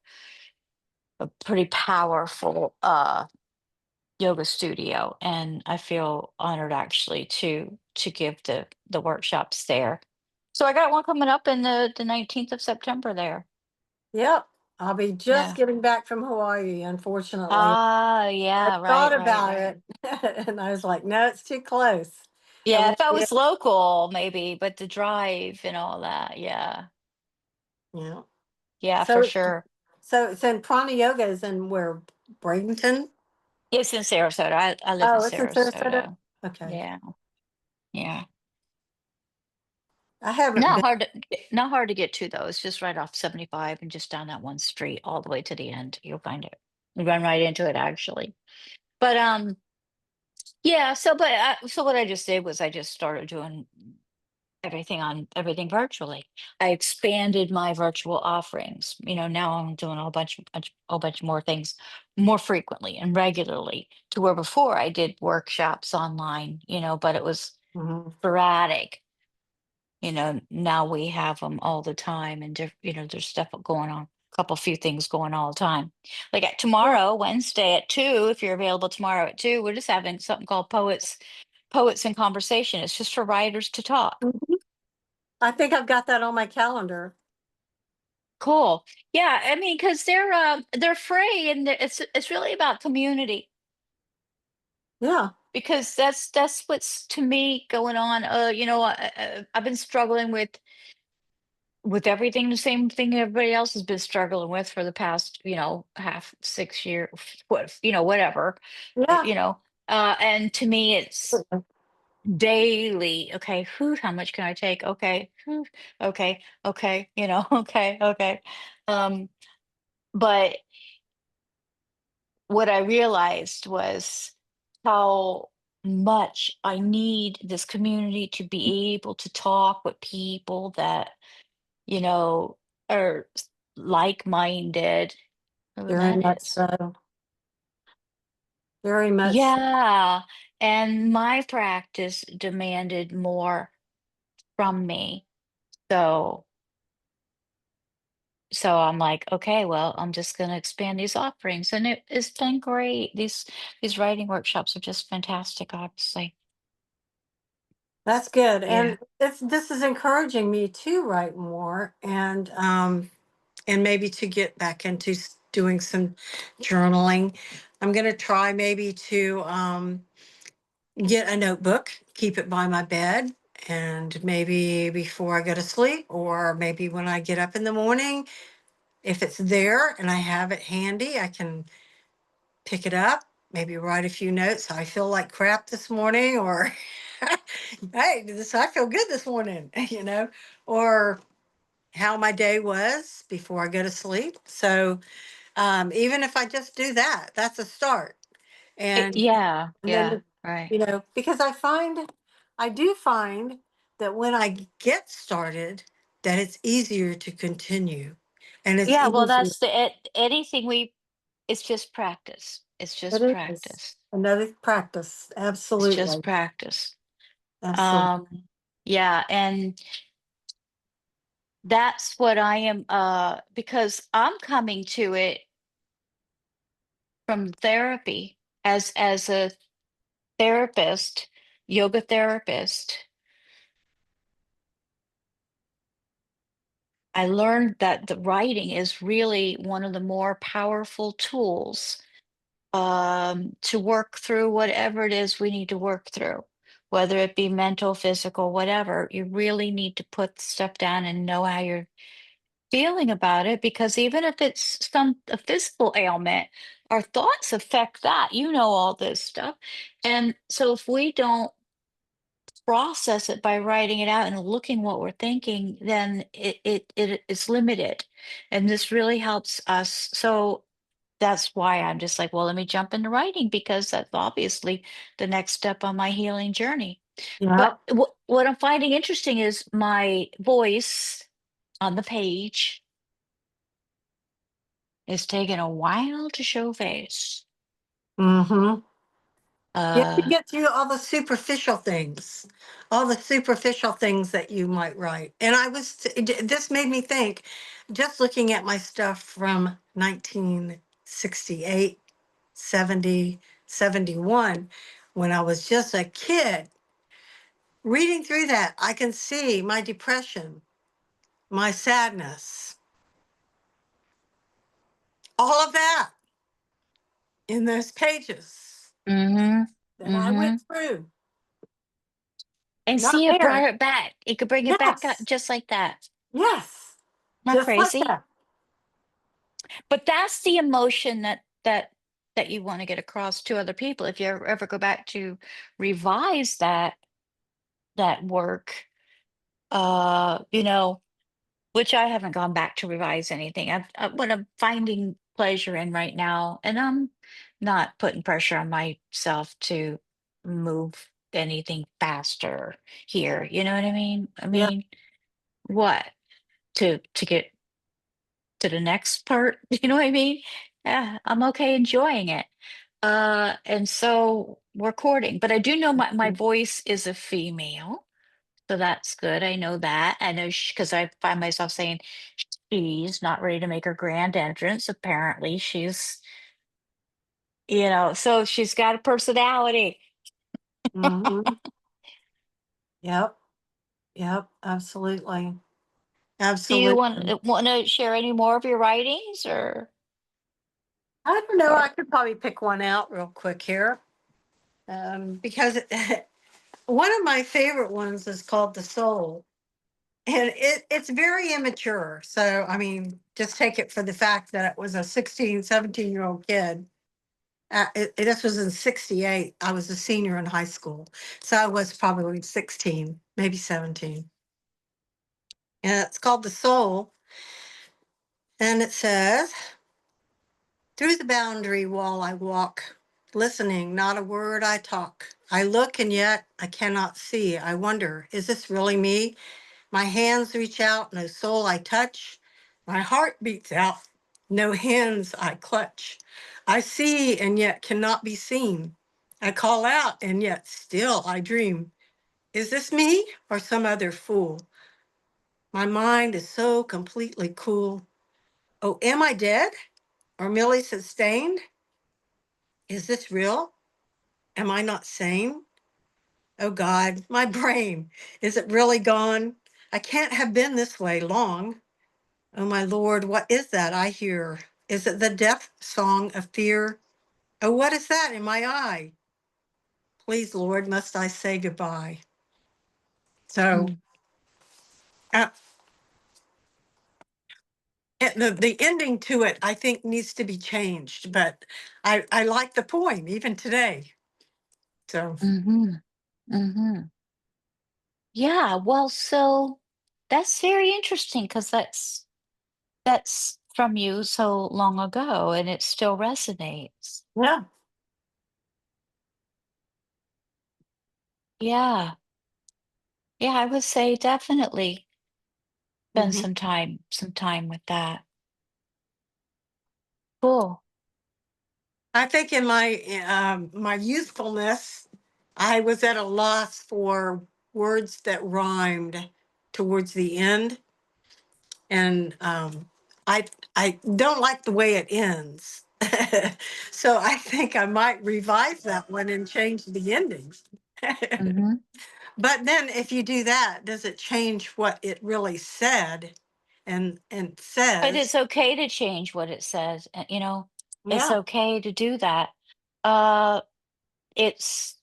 a pretty powerful yoga studio, and I feel honored actually to give the workshops there. So I got one coming up in the 19th of September there.
Yep. I'll be just
Yeah.
getting back from Hawaii, unfortunately.
Ah,
I
yeah, right,
thought
right,
about
right.
it and I was like, no, it's too close. I
Yeah,
won't
if I
be
was local, maybe, but the drive and all that, yeah.
yeah.
Yeah, for
So
sure.
it's in Prana Yoga is in where Bradenton?
It's in Sarasota. I live in
Oh, it's in Sarasota?
Sarasota.
Okay.
Yeah, yeah.
I haven't
Not
been.
hard to not hard to get to though. It's just right off 75 and just down that one street all the way to the end. You'll find it. You run right into it actually. But yeah, so what I just did was I just started doing everything virtually. I expanded my virtual offerings. Now I'm doing a whole bunch more things more frequently and regularly to where before I did workshops online, but it was
Mhm.
sporadic. Now we have them all the time and there's stuff going on, a couple few things going all the time. Like at
Yeah.
tomorrow, Wednesday at 2, if you're available tomorrow at 2, we're just having something called Poets in Conversation. It's just for writers to talk.
Mhm. I think I've got that on my calendar.
Cool. Yeah, I mean, because they're free and it's really about community
Yeah.
because that's what's to me going on. I've been struggling with everything, the same thing everybody else has been struggling with for the past, half 6 year, whatever,
Yeah.
you know. And to me, it's daily. Okay, whew, how much can I take? Okay, whew, okay, okay, okay, okay. Um, but what I realized was how much I need this community to be able to talk with people that, you know, are like-minded. Oh,
Very
that
much
is.
so. Very much so.
Yeah. And my practice demanded more from me. So so I'm like, okay, well, I'm just going to expand these offerings. And it's been great. These writing workshops are just fantastic, obviously.
That's good.
Yeah.
And this is encouraging me to write more and maybe to get back into doing some journaling. I'm going to try maybe to get a notebook, keep it by my bed, and maybe before I go to sleep, or maybe when I get up in the morning, if it's there and I have it handy, I can pick it up, maybe write a few notes. I feel like crap this morning, or hey, I feel good this morning, or how my day was before I go to sleep. So even if I just do that, that's a start. And
Yeah.
and
Yeah.
then,
Right.
because I do find that when I get started, that it's easier to continue. And it's
Yeah. Well,
easier.
that's anything it's just practice. It's just
It is
practice.
another practice.
It's just
Absolutely.
practice.
Absolutely.
Um, yeah. And that's what I am, because I'm coming to it from therapy as a therapist, yoga therapist. I learned that the writing is really one of the more powerful tools to work through whatever it is we need to work through, whether it be mental, physical, whatever. You really need to put stuff down and know how you're feeling about it because even if it's a physical ailment, our thoughts affect that. All this stuff. And so if we don't process it by writing it out and looking what we're thinking, then it is limited. And this really helps us. So that's why I'm just like, well, let me jump into writing because that's obviously the next step on my healing journey. But
Yeah.
what I'm finding interesting is my voice on the page It's taken a while to show face.
Mm-hmm. You have to
Uh,
get through all the superficial things that you might write. And this made me think, just looking at my stuff from 1968, 70, 71, when I was just a kid, reading through that, I can see my depression, my sadness, all of that in those pages
mm-hmm,
that I
mm-hmm.
went through.
And
Not
see, it brought
there.
it back. It could bring it back up
Yes.
just like that.
Yes.
Not
Just like
crazy.
that.
But that's the emotion that you want to get across to other people. If you ever go back to revise that work, you know, which I haven't gone back to revise anything. What I'm finding pleasure in right now, and I'm not putting pressure on myself to move anything faster here. You know what I mean? I
Yeah.
mean, what to get to the next part? You know what I mean? Yeah, I'm okay enjoying it. And so recording, but I do know my voice is a female. So that's good. I know that. I know because I find myself saying she's not ready to make her grand entrance. Apparently, so she's got a personality.
Hmm. Yep. Yep. Absolutely.
Do you want
Absolutely.
want to share any more of your writings
I don't know. I
or
could probably pick one out real quick here, because one of my favorite ones is called The Soul. And it's very immature. So, I mean, just take it for the fact that it was a 16, 17-year-old kid. This was in 68. I was a senior in high school. So I was probably 16, maybe 17. And it's called The Soul. And it says, through the boundary wall I walk, listening, not a word I talk. I look and yet I cannot see. I wonder, is this really me? My hands reach out, no soul I touch. My heart beats out, no hands I clutch. I see and yet cannot be seen. I call out and yet still I dream. Is this me or some other fool? My mind is so completely cool. Oh, am I dead or merely sustained? Is this real? Am I not sane? Oh God, my brain, is it really gone? I can't have been this way long. Oh my Lord, what is that I hear? Is it the death song of fear? Oh, what is that in my eye? Please, Lord, must I say goodbye? So
Mm,
uh, the ending to it, I think, needs to be changed, but I like the poem even today. So,
mm-hmm, mm-hmm. Yeah, well, so that's very interesting because that's from you so long ago and it still resonates.
yeah.
Yeah. Yeah, I would say definitely spend
Mhm.
some time with that. Cool.
I think in my youthfulness, I was at a loss for words that rhymed towards the end, and I I don't like the way it ends. So I think I might revise that one and change the endings.
Hmm.
But then, if you do that, does it change what it really said and
But
says?
it's okay to change what it says. It's
Yeah.
okay to do that. Uh, it's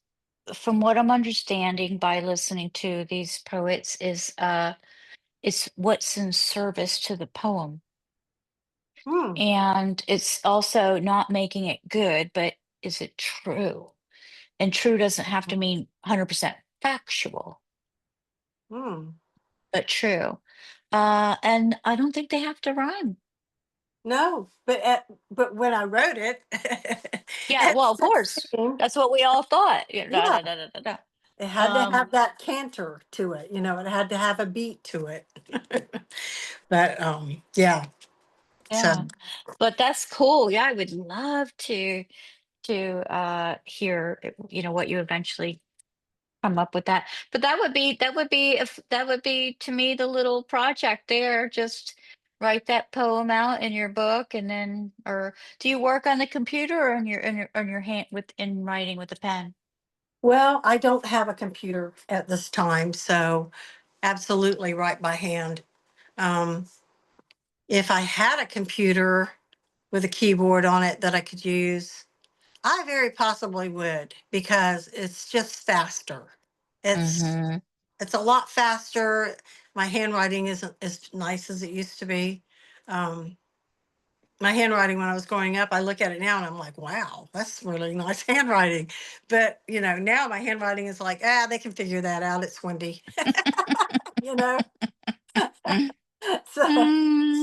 from what I'm understanding by listening to these poets is it's what's in service to the poem.
Hmm.
And it's also not making it good, but is it true? And true doesn't have to mean 100% factual,
Hmm.
but true. And I don't think they have to rhyme.
No, but when I wrote it,
Yeah,
at
well, of course.
16,
That's what we all thought. Yeah, da,
yeah,
da, da, da, da, da.
it had to have
Um,
that canter to it. It had to have a beat to it. But yeah, So
Yeah. But that's cool. Yeah, I would love to hear what you eventually come up with that. But that would be if that would be to me the little project there. Just write that poem out in your book, and then, or do you work on the computer or on your hand with in writing with a pen?
well, I don't have a computer at this time, so absolutely write by hand. Um, if I had a computer with a keyboard on it that I could use, I very possibly would because it's just faster. It's
Mm-hmm.
it's a lot faster. My handwriting isn't as nice as it used to be. Um, my handwriting when I was growing up, I look at it now and I'm like, wow, that's really nice handwriting. But now my handwriting is like, they can figure that out. It's Wendy, you know. So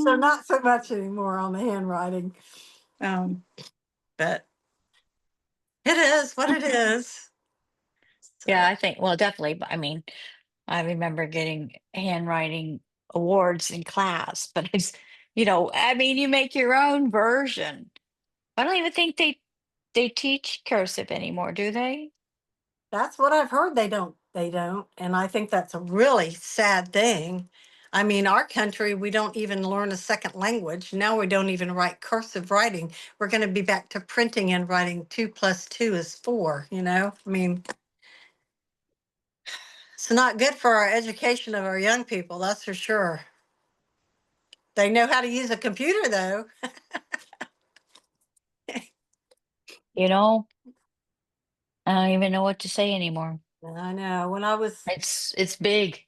so
Mm.
not so much anymore on the handwriting. Um, but it is what it is.
Yeah,
So
I think, well, definitely. But I mean, I remember getting handwriting awards in class, but I mean, you make your own version. I don't even think they teach cursive anymore, do they?
that's what I've heard. They don't. And I think that's a really sad thing. I mean, our country, we don't even learn a second language. Now we don't even write cursive writing. We're going to be back to printing and writing 2 plus 2 is 4. I mean, it's not good for our education of our young people, that's for sure. They know how to use a computer, though.
You know, I don't even know what to say anymore.
I know. When I was,
It's big.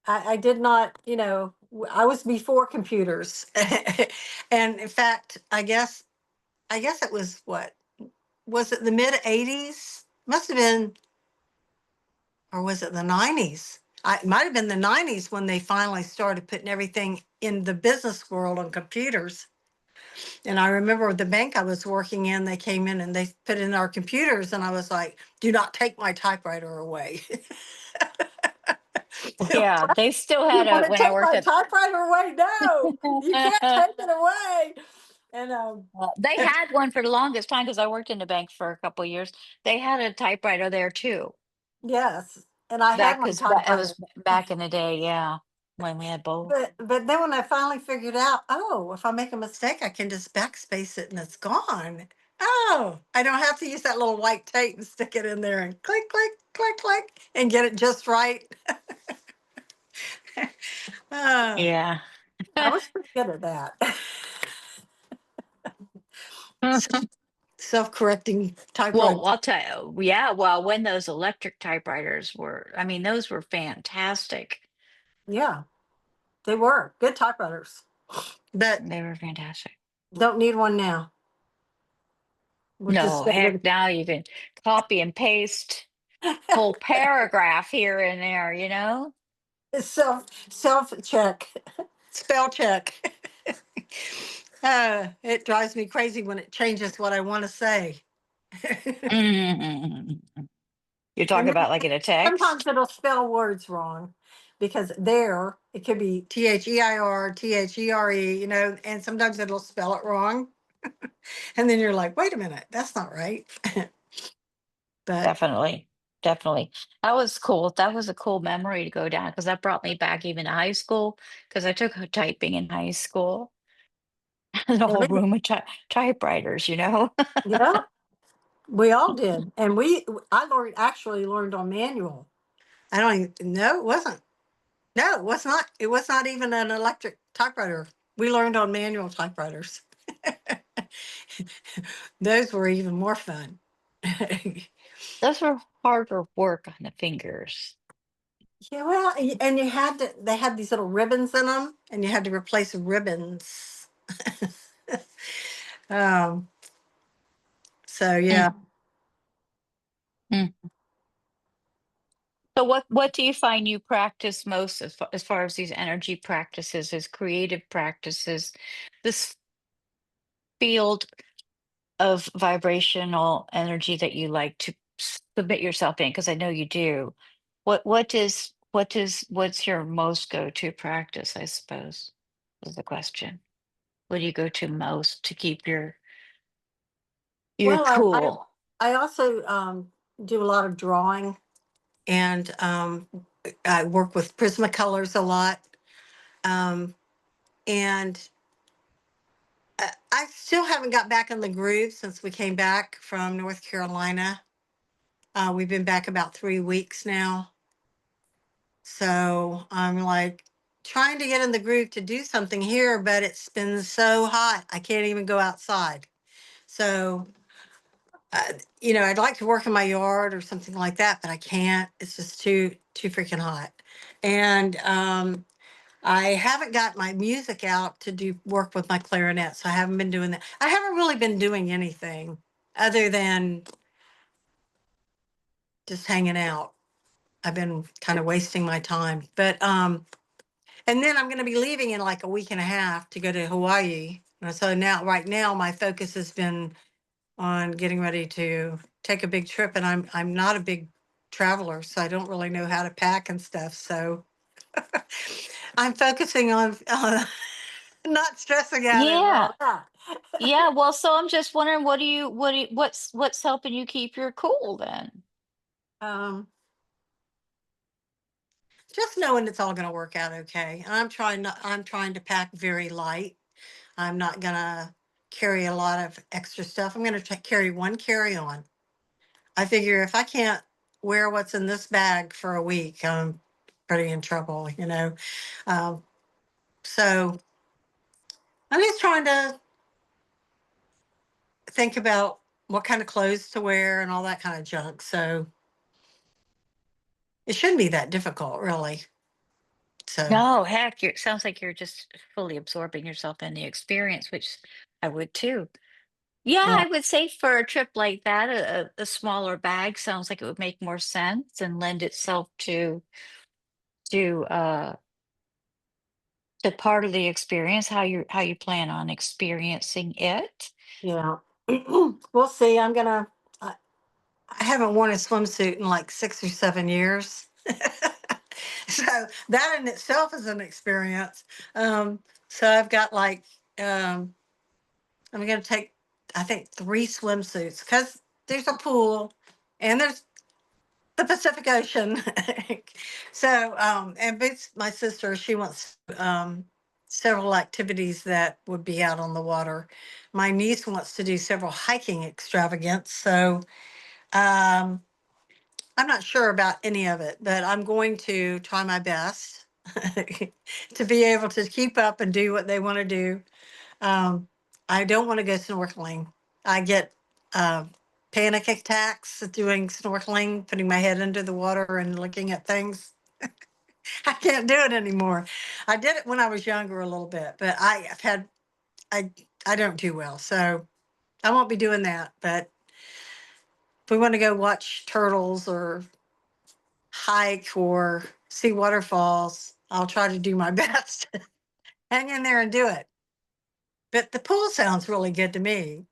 I did not, I was before computers. And in fact, I guess it was what? Was it the mid 80s? Must have been, or was it the 90s? It might have been the 90s when they finally started putting everything in the business world on computers. And I remember the bank I was working in, they came in and they put in our computers, and I was like, do not take my typewriter away.
Yeah, they still
You
had a
want to
when I
take
worked
my
at
typewriter away? No, you can't take it away. And
they had one for the longest time because I worked in the bank for a couple years. They had a typewriter there too.
yes, and I had
Back
my
because it was
typewriter.
back in the day, yeah, when we had both.
But then when I finally figured out, oh, if I make a mistake, I can just backspace it and it's gone. Oh, I don't have to use that little white tape and stick it in there and click, click, click, click, and get it just right. Ah,
Yeah.
I was pretty good at that. Self-correcting typewriter.
Well, I'll tell you, yeah, well, when those electric typewriters were, I mean, those were fantastic.
Yeah, they were good typewriters, but
They were fantastic.
don't need one now. We'll just
No,
stay
heck,
with
now you can copy and paste whole paragraph here and there, you know?
self check, spell check. It drives me crazy when it changes what I want to say.
Mm. You're talking
And then
about like in a
sometimes
text?
it'll spell words wrong because there it could be THEIR, THERE, and sometimes it'll spell it wrong. And then you're like, wait a minute, that's not right. But
Definitely. Definitely. That was cool. That was a cool memory to go down because that brought me back even to high school because I took typing in high school. The whole
every,
room of typewriters, you know?
yeah, we all did. And I actually learned on manual. I don't even, no, it wasn't. No, it was not. It was not even an electric typewriter. We learned on manual typewriters. Those were even more fun.
Those were harder work on the fingers.
Yeah, well, and they had these little ribbons in them, and you had to replace ribbons. um, so
Mm,
yeah,
mm. So what do you find you practice most as far as these energy practices, as creative practices, this field of vibrational energy that you like to submit yourself in? Because I know you do. What's your most go-to practice, I suppose, is the question. What do you go to most to keep your
Well,
cool?
I also do a lot of drawing, and I work with Prismacolors a lot. Um, and I still haven't got back in the groove since we came back from North Carolina. We've been back about 3 weeks now. So I'm like trying to get in the groove to do something here, but it's been so hot. I can't even go outside. So, uh, I'd like to work in my yard or something like that, but I can't. It's just too freaking hot. And I haven't got my music out to do work with my clarinet, so I haven't been doing that. I haven't really been doing anything other than just hanging out. I've been kind of wasting my time. But and then I'm going to be leaving in like a week and a half to go to Hawaii. And so now, right now, my focus has been on getting ready to take a big trip, and I'm not a big traveler, so I don't really know how to pack and stuff. So I'm focusing on not stressing out over
Yeah.
all that.
Yeah, well, so I'm just wondering, what's helping you keep your cool then?
um, just knowing it's all going to work out okay. And I'm trying to pack very light. I'm not going to carry a lot of extra stuff. I'm going to carry one carry on. I figure if I can't wear what's in this bag for a week, I'm pretty in trouble. Um, so I'm just trying to think about what kind of clothes to wear and all that kind of junk. So it shouldn't be that difficult, really. So,
No, heck, it sounds like you're just fully absorbing yourself in the experience, which I would too. Yeah,
yeah,
I would say for a trip like that, a smaller bag sounds like it would make more sense and lend itself to to part of the experience, how you plan on experiencing it.
yeah. We'll see. I, I haven't worn a swimsuit in like 6 or 7 years. So that in itself is an experience. Um, so I've got like, um, I'm going to take, I think, 3 swimsuits because there's a pool and there's the Pacific Ocean. So, and my sister, she wants several activities that would be out on the water. My niece wants to do several hiking extravagance. So, um, I'm not sure about any of it, but I'm going to try my best to be able to keep up and do what they want to do. Um, I don't want to go snorkeling. I get uh, panic attacks doing snorkeling, putting my head under the water and looking at things. I can't do it anymore. I did it when I was younger a little bit, but I I don't do well, so I won't be doing that. But if we want to go watch turtles or hike or see waterfalls, I'll try to do my best. Hang in there and do it. But the pool sounds really good to me.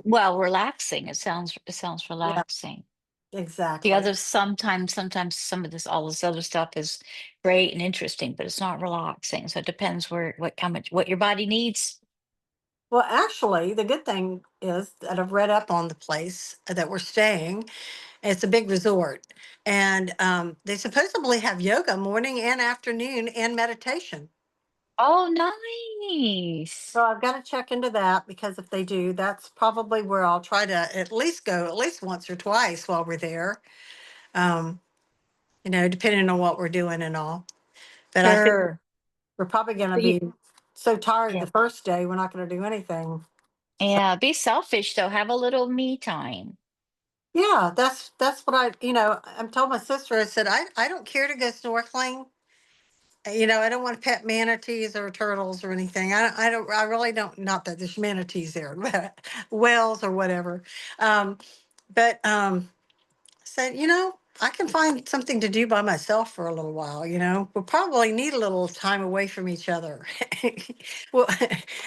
Well, relaxing. It sounds
Yeah,
relaxing. The
exactly.
other sometimes some of this all this other stuff is great and interesting, but it's not relaxing. So it depends what your body needs.
Well, actually, the good thing is that I've read up on the place that we're staying. It's a big resort, and they supposedly have yoga morning and afternoon and meditation.
Oh,
So
nice.
I've got to check into that because if they do, that's probably where I'll try to at least go at least once or twice while we're there. Um, depending on what we're doing and all. But I think
Sure.
we're probably going to
But you,
be so tired
yeah.
the first day, we're not going to do anything. So
Yeah, be selfish though. Have a little me time.
yeah, that's what I'm told my sister, I said, I don't care to go snorkeling. I don't want to pet manatees or turtles or anything. I really don't, not that there's manatees there, but whales or whatever. Um, but said, I can find something to do by myself for a little while. We'll probably need a little time away from each other. Well,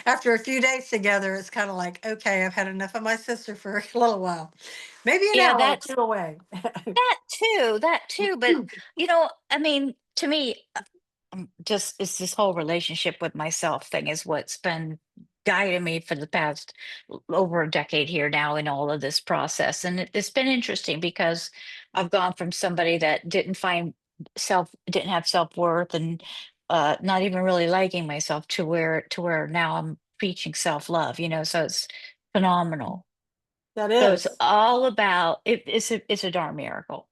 after a few days together, it's kind of like, okay, I've had enough of my sister for a little while. Maybe an
Yeah,
hour or
that's
two away.
that too. That too. But I mean, to me. just it's this whole relationship with myself thing is what's been guiding me for the past over a decade here now in all of this process. And it's been interesting because I've gone from somebody that didn't have self-worth and not even really liking myself to where now I'm preaching self-love, so it's phenomenal.
That
So it's
is.
all about it's a darn miracle.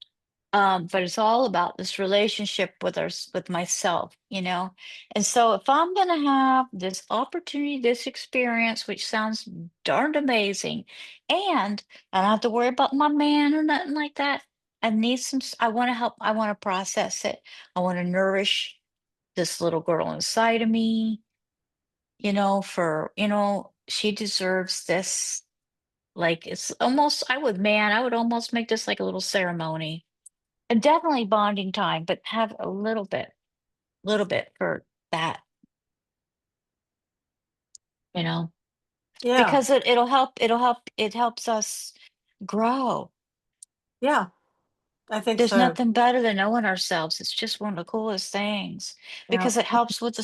But it's all about this relationship with myself, And so if I'm gonna have this opportunity, this experience, which sounds darned amazing, and I don't have to worry about my man or nothing like that. I want to help, I want to process it. I want to nourish this little girl inside of me, she deserves this. Like it's almost I would almost make this like a little ceremony and definitely bonding time, but have a little bit for that, you know,
Yeah.
because it helps us grow.
Yeah. I think
There's
so.
nothing better than knowing ourselves. It's just one of the coolest things
Yeah.
because it helps with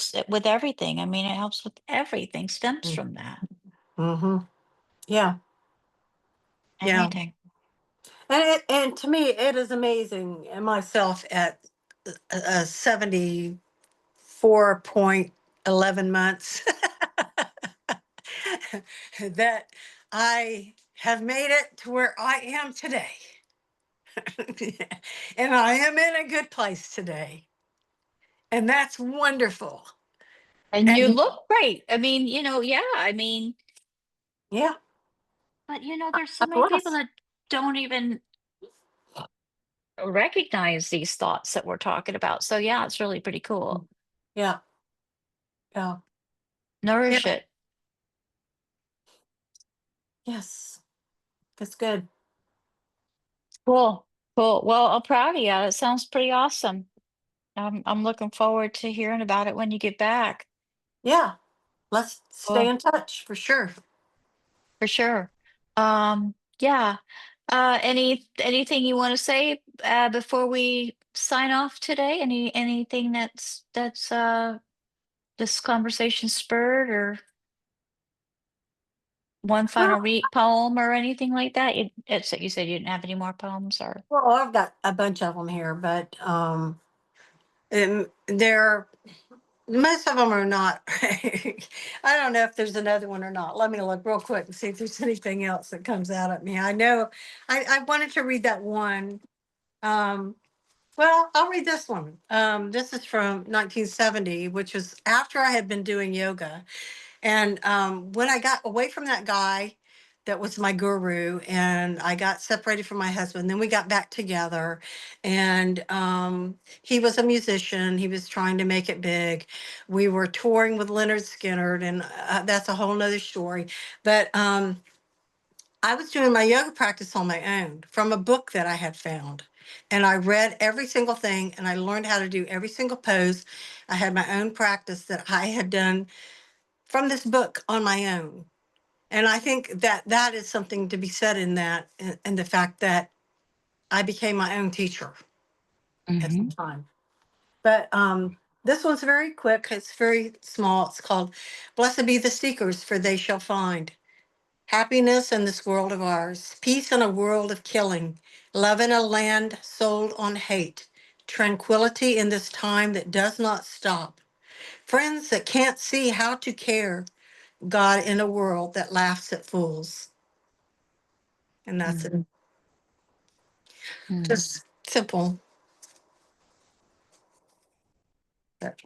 everything. I mean, it helps with everything, stems from that.
Mm-hmm. Yeah. Yeah.
Everything.
And to me, it is amazing. And myself at 74.11 months that I have made it to where I am today. And I am in a good place today. And that's wonderful.
And you
And
look great. I mean, yeah, I mean,
yeah,
but there's so
I'm
many people
blessed.
that don't even recognize these thoughts that we're talking about. So yeah, it's really pretty cool.
Yeah. Yeah. Yeah.
Nourish it.
Yes. That's good.
Cool. Cool. Well, I'm proud of you. It sounds pretty awesome. I'm looking forward to hearing about it when you get back.
Yeah. Let's stay
Cool.
in touch for sure.
For sure. Yeah. Anything you want to say before we sign off today? Anything that's this conversation spurred or one final
Well,
read poem or anything like that? You said you didn't have any more poems or
I've got a bunch of them here, but they're most of them are not. I don't know if there's another one or not. Let me look real quick and see if there's anything else that comes out at me. I know I wanted to read that one. Um, well, I'll read this one. This is from 1970, which was after I had been doing yoga. And when I got away from that guy that was my guru, and I got separated from my husband, then we got back together. And he was a musician, he was trying to make it big. We were touring with Leonard Skinner, and that's a whole nother story. But I was doing my yoga practice on my own from a book that I had found. And I read every single thing and I learned how to do every single pose. I had my own practice that I had done from this book on my own. And I think that that is something to be said in that, and the fact that I became my own teacher at the
hmm
time. But this one's very quick. It's very small. It's called "Blessed Be the Seekers, for They Shall Find." Happiness in this world of ours, peace in a world of killing, love in a land sold on hate, tranquility in this time that does not stop, friends that can't see how to care, God in a world that laughs at fools. And that's it.
mm
Just simple. But,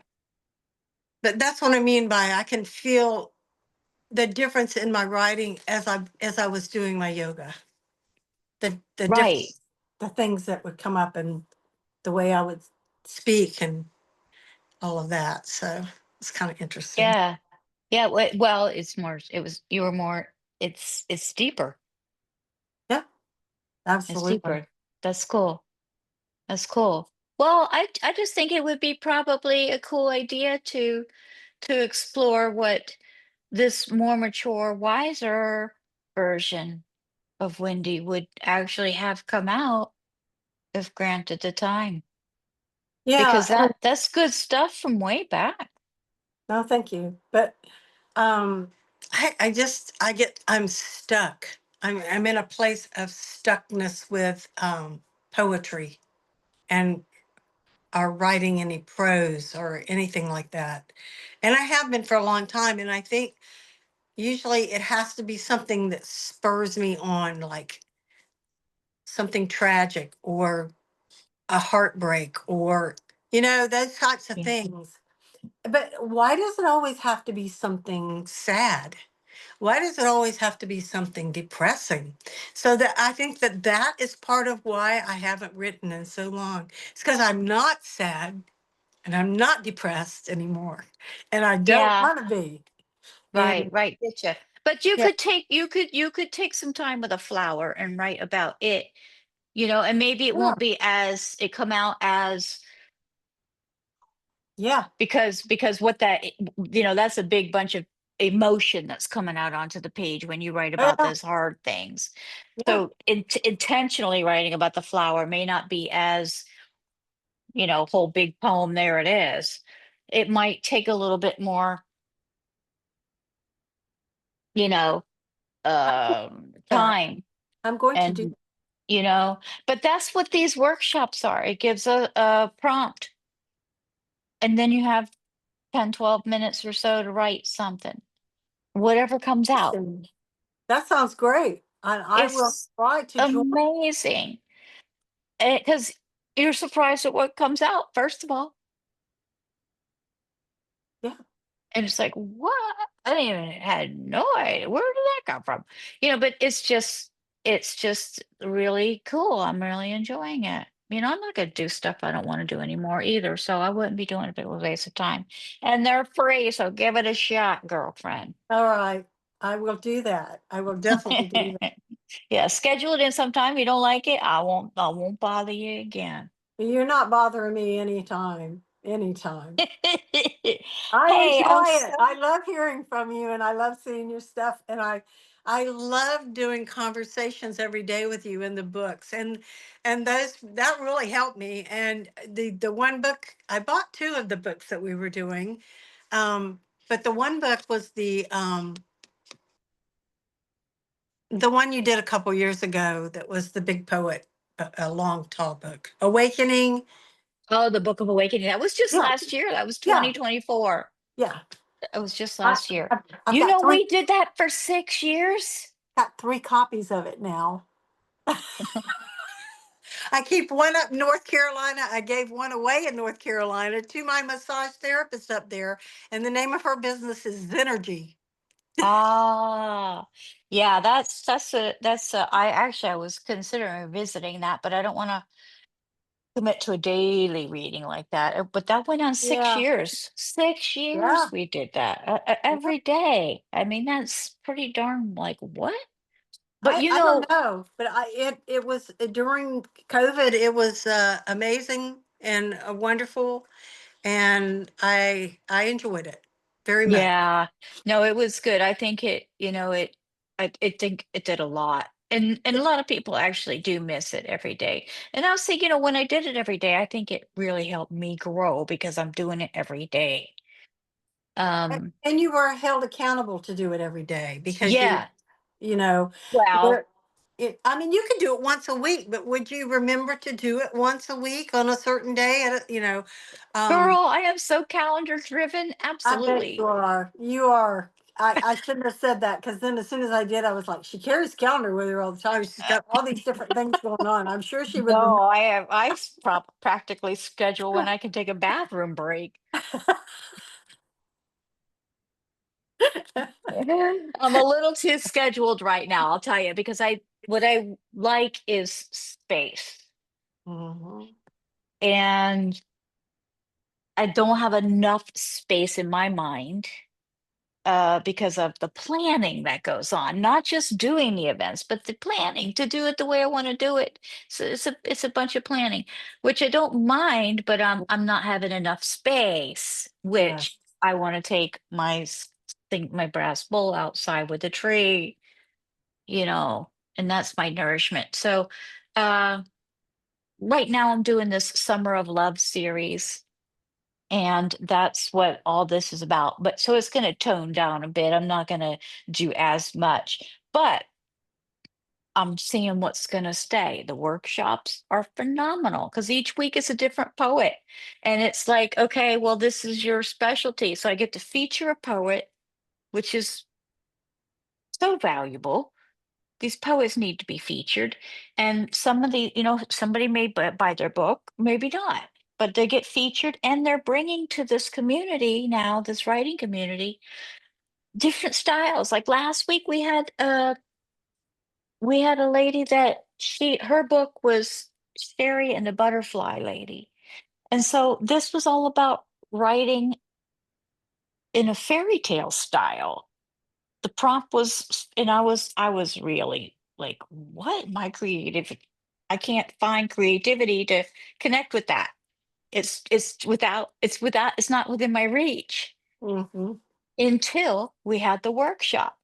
but that's what I mean by I can feel the difference in my writing as I was doing my yoga. The
Right.
difference, the things that would come up and the way I would speak and all of that. So it's kind of interesting.
Yeah. Yeah. Well, you were more, it's deeper.
Yeah,
It's
absolutely.
deeper. That's cool. That's cool. Well, I just think it would be probably a cool idea to explore what this more mature, wiser version of Wendy would actually have come out if granted the time.
Yeah.
because that's good stuff from way back.
No, thank you. But um, I'm stuck. I'm in a place of stuckness with poetry and or writing any prose or anything like that. And I have been for a long time. And I think usually it has to be something that spurs me on, like something tragic or a heartbreak or, those types of
Yeah.
things. But why does it always have to be something sad? Why does it always have to be something depressing? So that I think that that is part of why I haven't written in so long. It's because I'm not sad and I'm not depressed anymore, and I don't
Yeah.
want to be.
Right,
And
right, getcha. But you
yeah,
could take you could take some time with a flower and write about it, and maybe it
yeah,
won't be as it come out as
yeah,
because what that's a big bunch of emotion that's coming out onto the page when you write about
yeah,
those hard things.
yeah,
So intentionally writing about the flower may not be as, whole big poem, there it is. It might take a little bit more, you know,
that.
time
I'm going to do.
and you know but that's what these workshops are. It gives a prompt, and then you have 10, 12 minutes or so to write something, whatever comes out.
Listen, that sounds great. I will
It's
try to join.
amazing because you're surprised at what comes out, first of all.
Yeah,
And it's like, what? I didn't even had no idea. Where did that come from? But it's just really cool. I'm really enjoying it. I'm not gonna do stuff I don't want to do anymore either. So I wouldn't be doing it if it was a waste of time. And they're free, so give it a shot, girlfriend.
all right. I will do that. I will definitely do that.
Yeah, schedule it in sometime. You don't like it, I won't bother you again.
You're not bothering me anytime. Anytime. I
Hey, I'm
enjoy it. I
so
love hearing from you and I love seeing your stuff and I love doing conversations every day with you in the books and those that really helped me and the one book I bought two of the books that we were doing. But the one book was the one you did a couple years ago that was the big poet, a long tall book. Awakening.
Oh, the Book of Awakening. That was just
Yeah.
last year. That was
Yeah.
2024.
Yeah.
That was just
I,
last year.
I've got three
We did that for 6 years.
got three copies of it now. I keep one up in North Carolina. I gave one away in North Carolina to my massage therapist up there, and the name of her business is Zenergy.
Ah, yeah, I was considering visiting that, but I don't want to commit to a daily reading like that. But that went on six
Yeah,
years. Six
yeah,
years we did that
yeah.
every day. I mean, that's pretty darn like what? But
I don't know, but it was during COVID. It was amazing and wonderful, and I enjoyed it very much.
yeah, no, it was good. I think I think it did a lot. And a lot of people actually do miss it every day. And I was thinking, when I did it every day, I think it really helped me grow because I'm doing it every day. Um,
And you were held accountable to do it every day because
yeah.
you know,
Well,
there. I mean, you could do it once a week, but would you remember to do it once a week on a certain day?
girl, I am so calendar driven.
I bet you
Absolutely.
are. You are. I shouldn't have said that because then as soon as I did, I was like, she carries a calendar with her all the time. She's got all these different things going on. I'm sure she would
No,
remember.
practically schedule when I can take a bathroom break. I'm a little too scheduled right now, I'll tell you, because I what I like is space.
Mhm.
And I don't have enough space in my mind because of the planning that goes on, not just doing the events, but the planning to do it the way I want to do it. So it's a bunch of planning, which I don't mind, but I'm not having enough space,
Yes.
which I want to take my brass bowl outside with the tree, and that's my nourishment. So, uh, right now I'm doing this Summer of Love series, and that's what all this is about. But so it's going to tone down a bit. I'm not going to do as much, but I'm seeing what's going to stay. The workshops are phenomenal because each week is a different poet. And it's like, okay, well, this is your specialty. So I get to feature a poet, which is so valuable. These poets need to be featured. And some of the, somebody may buy their book, maybe not, but they get featured and they're bringing to this community now, this writing community, different styles. Like last week we had a lady that her book was Sherry and the Butterfly Lady. And so this was all about writing in a fairy tale style. The prompt was, and I was really like, what? My creative, I can't find creativity to connect with that. It's not within my reach
Hmm.
until we had the workshop.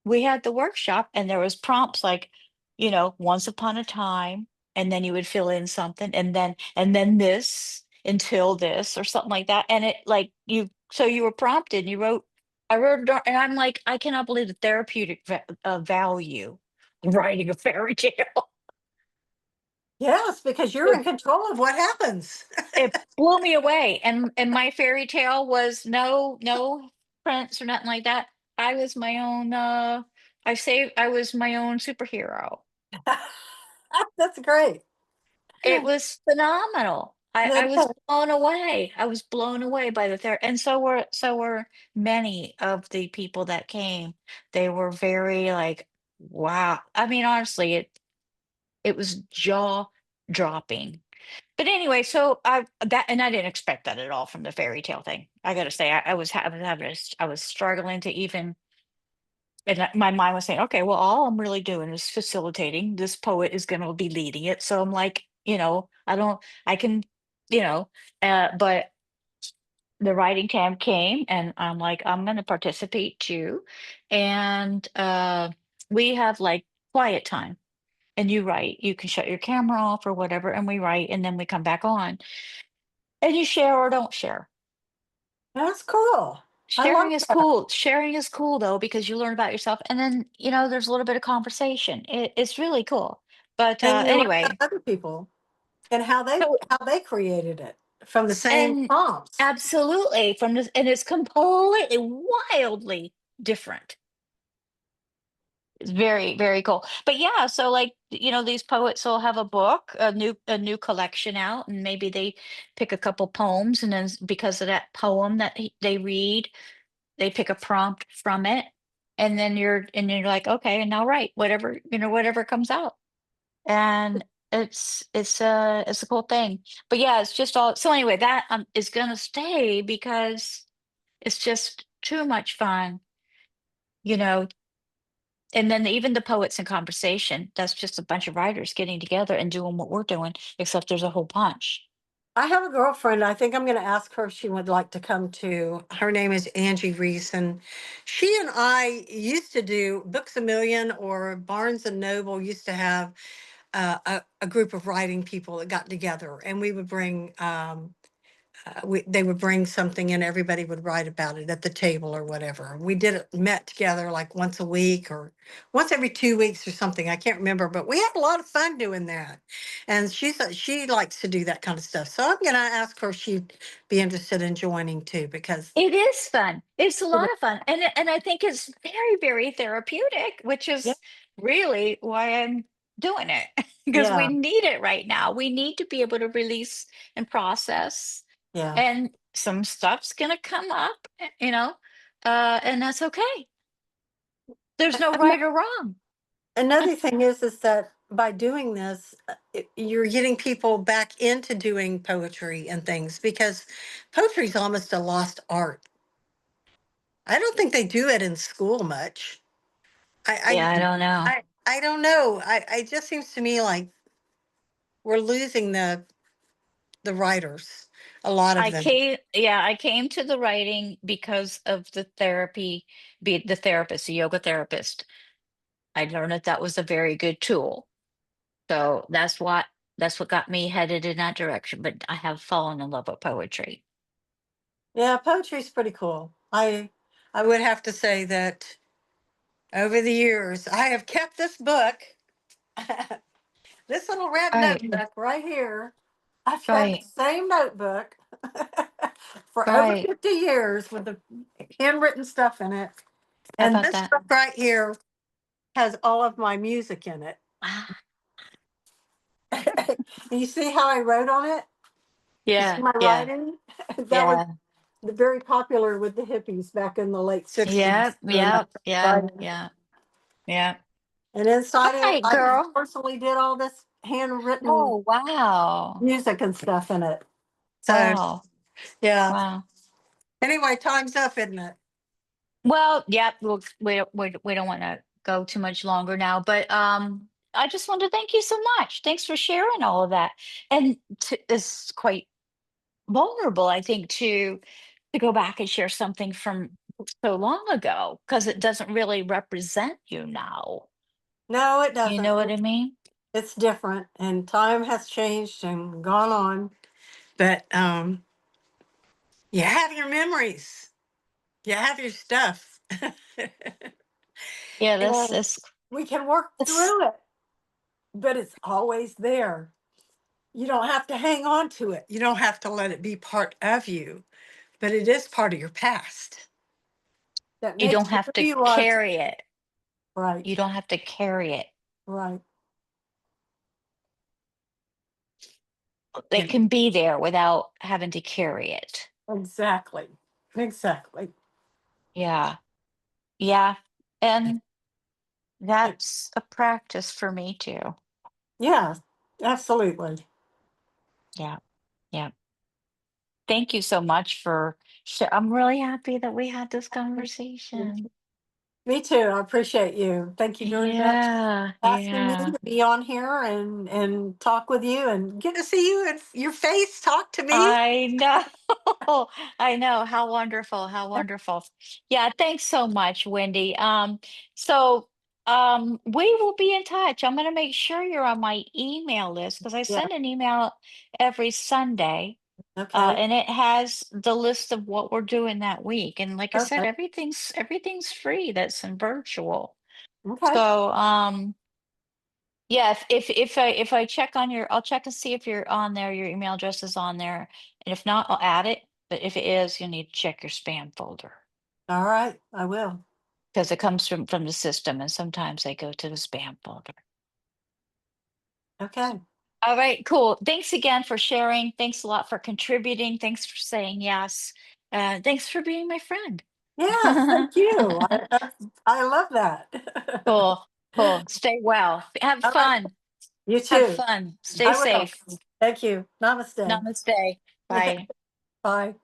We had the workshop, and there was prompts like, once upon a time, and then you would fill in something, and then this until this or something like that. And it like so you were prompted, and I wrote it down, and I'm like, I cannot believe the therapeutic value of writing a fairy tale.
Yes, because you're in control of what happens.
It blew me away, and my fairy tale was no prince or nothing like that. I was my own, I was my own superhero.
That's great.
It was phenomenal. I was
Okay.
blown away. I was blown away by the therapy, and so were many of the people that came. They were very like, wow. I mean, honestly, it was jaw-dropping. But anyway, so I didn't expect that at all from the fairy tale thing. I gotta say, I was struggling to even, and my mind was saying, okay, well, all I'm really doing is facilitating. This poet is going to be leading it, so I'm like, I don't, I can, you know, but the writing camp came, and I'm like, I'm going to participate too, and we have like quiet time, and you write. You can shut your camera off or whatever, and we write, and then we come back on. And you share or don't share.
That's cool. I love
Sharing is
that.
cool. Sharing is cool though, because you learn about yourself, and then there's a little bit of conversation. It's really cool. But
And you learn about
anyway,
other people and
so
how they created it from the same
and
prompts.
absolutely from this, and it's completely wildly different. It's very, very cool. But yeah, so like, these poets will have a book, a new collection out, and maybe they pick a couple poems, and then because of that poem that they read, they pick a prompt from it, and then you're like, okay, and now write whatever comes out. And it's a cool thing. But yeah, it's just all so anyway, that is gonna stay because it's just too much fun, you know. And then even the poets in conversation, that's just a bunch of writers getting together and doing what we're doing, except there's a whole bunch.
I have a girlfriend. I think I'm going to ask her if she would like to come to. Her name is Angie Reese, and she and I used to do Books a Million or Barnes and Noble used to have a group of writing people that got together, and we would bring they would bring something and everybody would write about it at the table or whatever. We did it, met together like once a week or once every 2 weeks or something. I can't remember, but we had a lot of fun doing that. And she likes to do that kind of stuff. So I'm going to ask her if she'd be interested in joining too, because
It is fun. It's a
you know,
lot of fun. And I think it's very, very therapeutic, which
yeah,
is really why I'm doing it. Because we
yeah,
need it right now. We need to be able to release and process.
yeah.
And some stuff's gonna come up, and that's okay. There's no
Ano-
right or wrong.
Another thing is that by doing this, you're getting people back into doing poetry and things because poetry is almost a lost art. I don't think they do it in school much.
Yeah, I don't know.
I don't know. It just seems to me like we're losing the writers, a lot of them.
I came to the writing because of the therapy, be the therapist, the yoga therapist. I learned that that was a very good tool. So that's what got me headed in that direction. But I have fallen in love with poetry.
Yeah, poetry's pretty cool. I would have to say that over the years, I have kept this book, this little red
Right,
notebook right here. I've had the
right,
same notebook for over
right.
50 years with the handwritten stuff in it.
How
And
about
this
that?
book right here has all of my music in it.
Ah,
You see how I wrote on it? You see
yeah,
my
yeah,
writing? That was
yeah,
very popular with the hippies back in the late 60s.
yep, yep, yep,
Right.
yeah, yeah.
And
All
inside it,
right,
I
girl.
personally did all this handwritten
Oh, wow.
music and stuff in it. So,
Wow.
yeah.
Wow.
Anyway, time's up, isn't it?
Well, yeah, we don't want to go too much longer now, but I just want to thank you so much. Thanks for sharing all of that. And it's quite vulnerable, I think, to go back and share something from so long ago because it doesn't really represent you now.
No, it
You
doesn't.
know what I mean?
It's different, and time has changed and gone on. But you have your memories, you have your stuff.
Yeah,
And
this
we can work
this
through it, but it's always there. You don't have to hang on to it. You don't have to let it be part of you, but it is part of your past that
you
makes
don't
you
have
who
to
you are.
carry it.
Right,
You don't have to carry it.
right.
It
Yeah,
can be there without having to carry it.
exactly. Exactly.
Yeah. Yeah. And that's a practice for me too.
Yeah, absolutely.
Yeah. Yeah. Thank you so much for I'm really happy that we had this conversation.
Me too. I appreciate you. Thank you very much
Yeah.
for asking me
Yeah.
to be on here and talk with you and get to see you and your face, talk to me.
I know. I know. How wonderful. How wonderful. Yeah, thanks so much, Wendy. So we will be in touch. I'm gonna make sure you're on my email list because I
Yeah.
send an email every Sunday.
Okay.
And it has the list of what we're doing that week. And like I said,
Okay.
everything's free that's in virtual.
Okay.
So yeah, if I check on your I'll check and see if you're on there, your email address is on there. And if not, I'll add it. But if it is, you'll need to check your spam folder
All right. I will.
because it comes from the system and sometimes they go to the spam folder.
Okay.
All right, cool. Thanks again for sharing. Thanks a lot for contributing. Thanks for saying yes. Thanks for being my friend.
Yes. Thank you. I love that.
Cool, cool. Stay well. Have
All right.
fun.
You
Have
too.
fun. Stay
I will.
safe.
Thank you. Namaste.
Namaste. Bye.
Bye.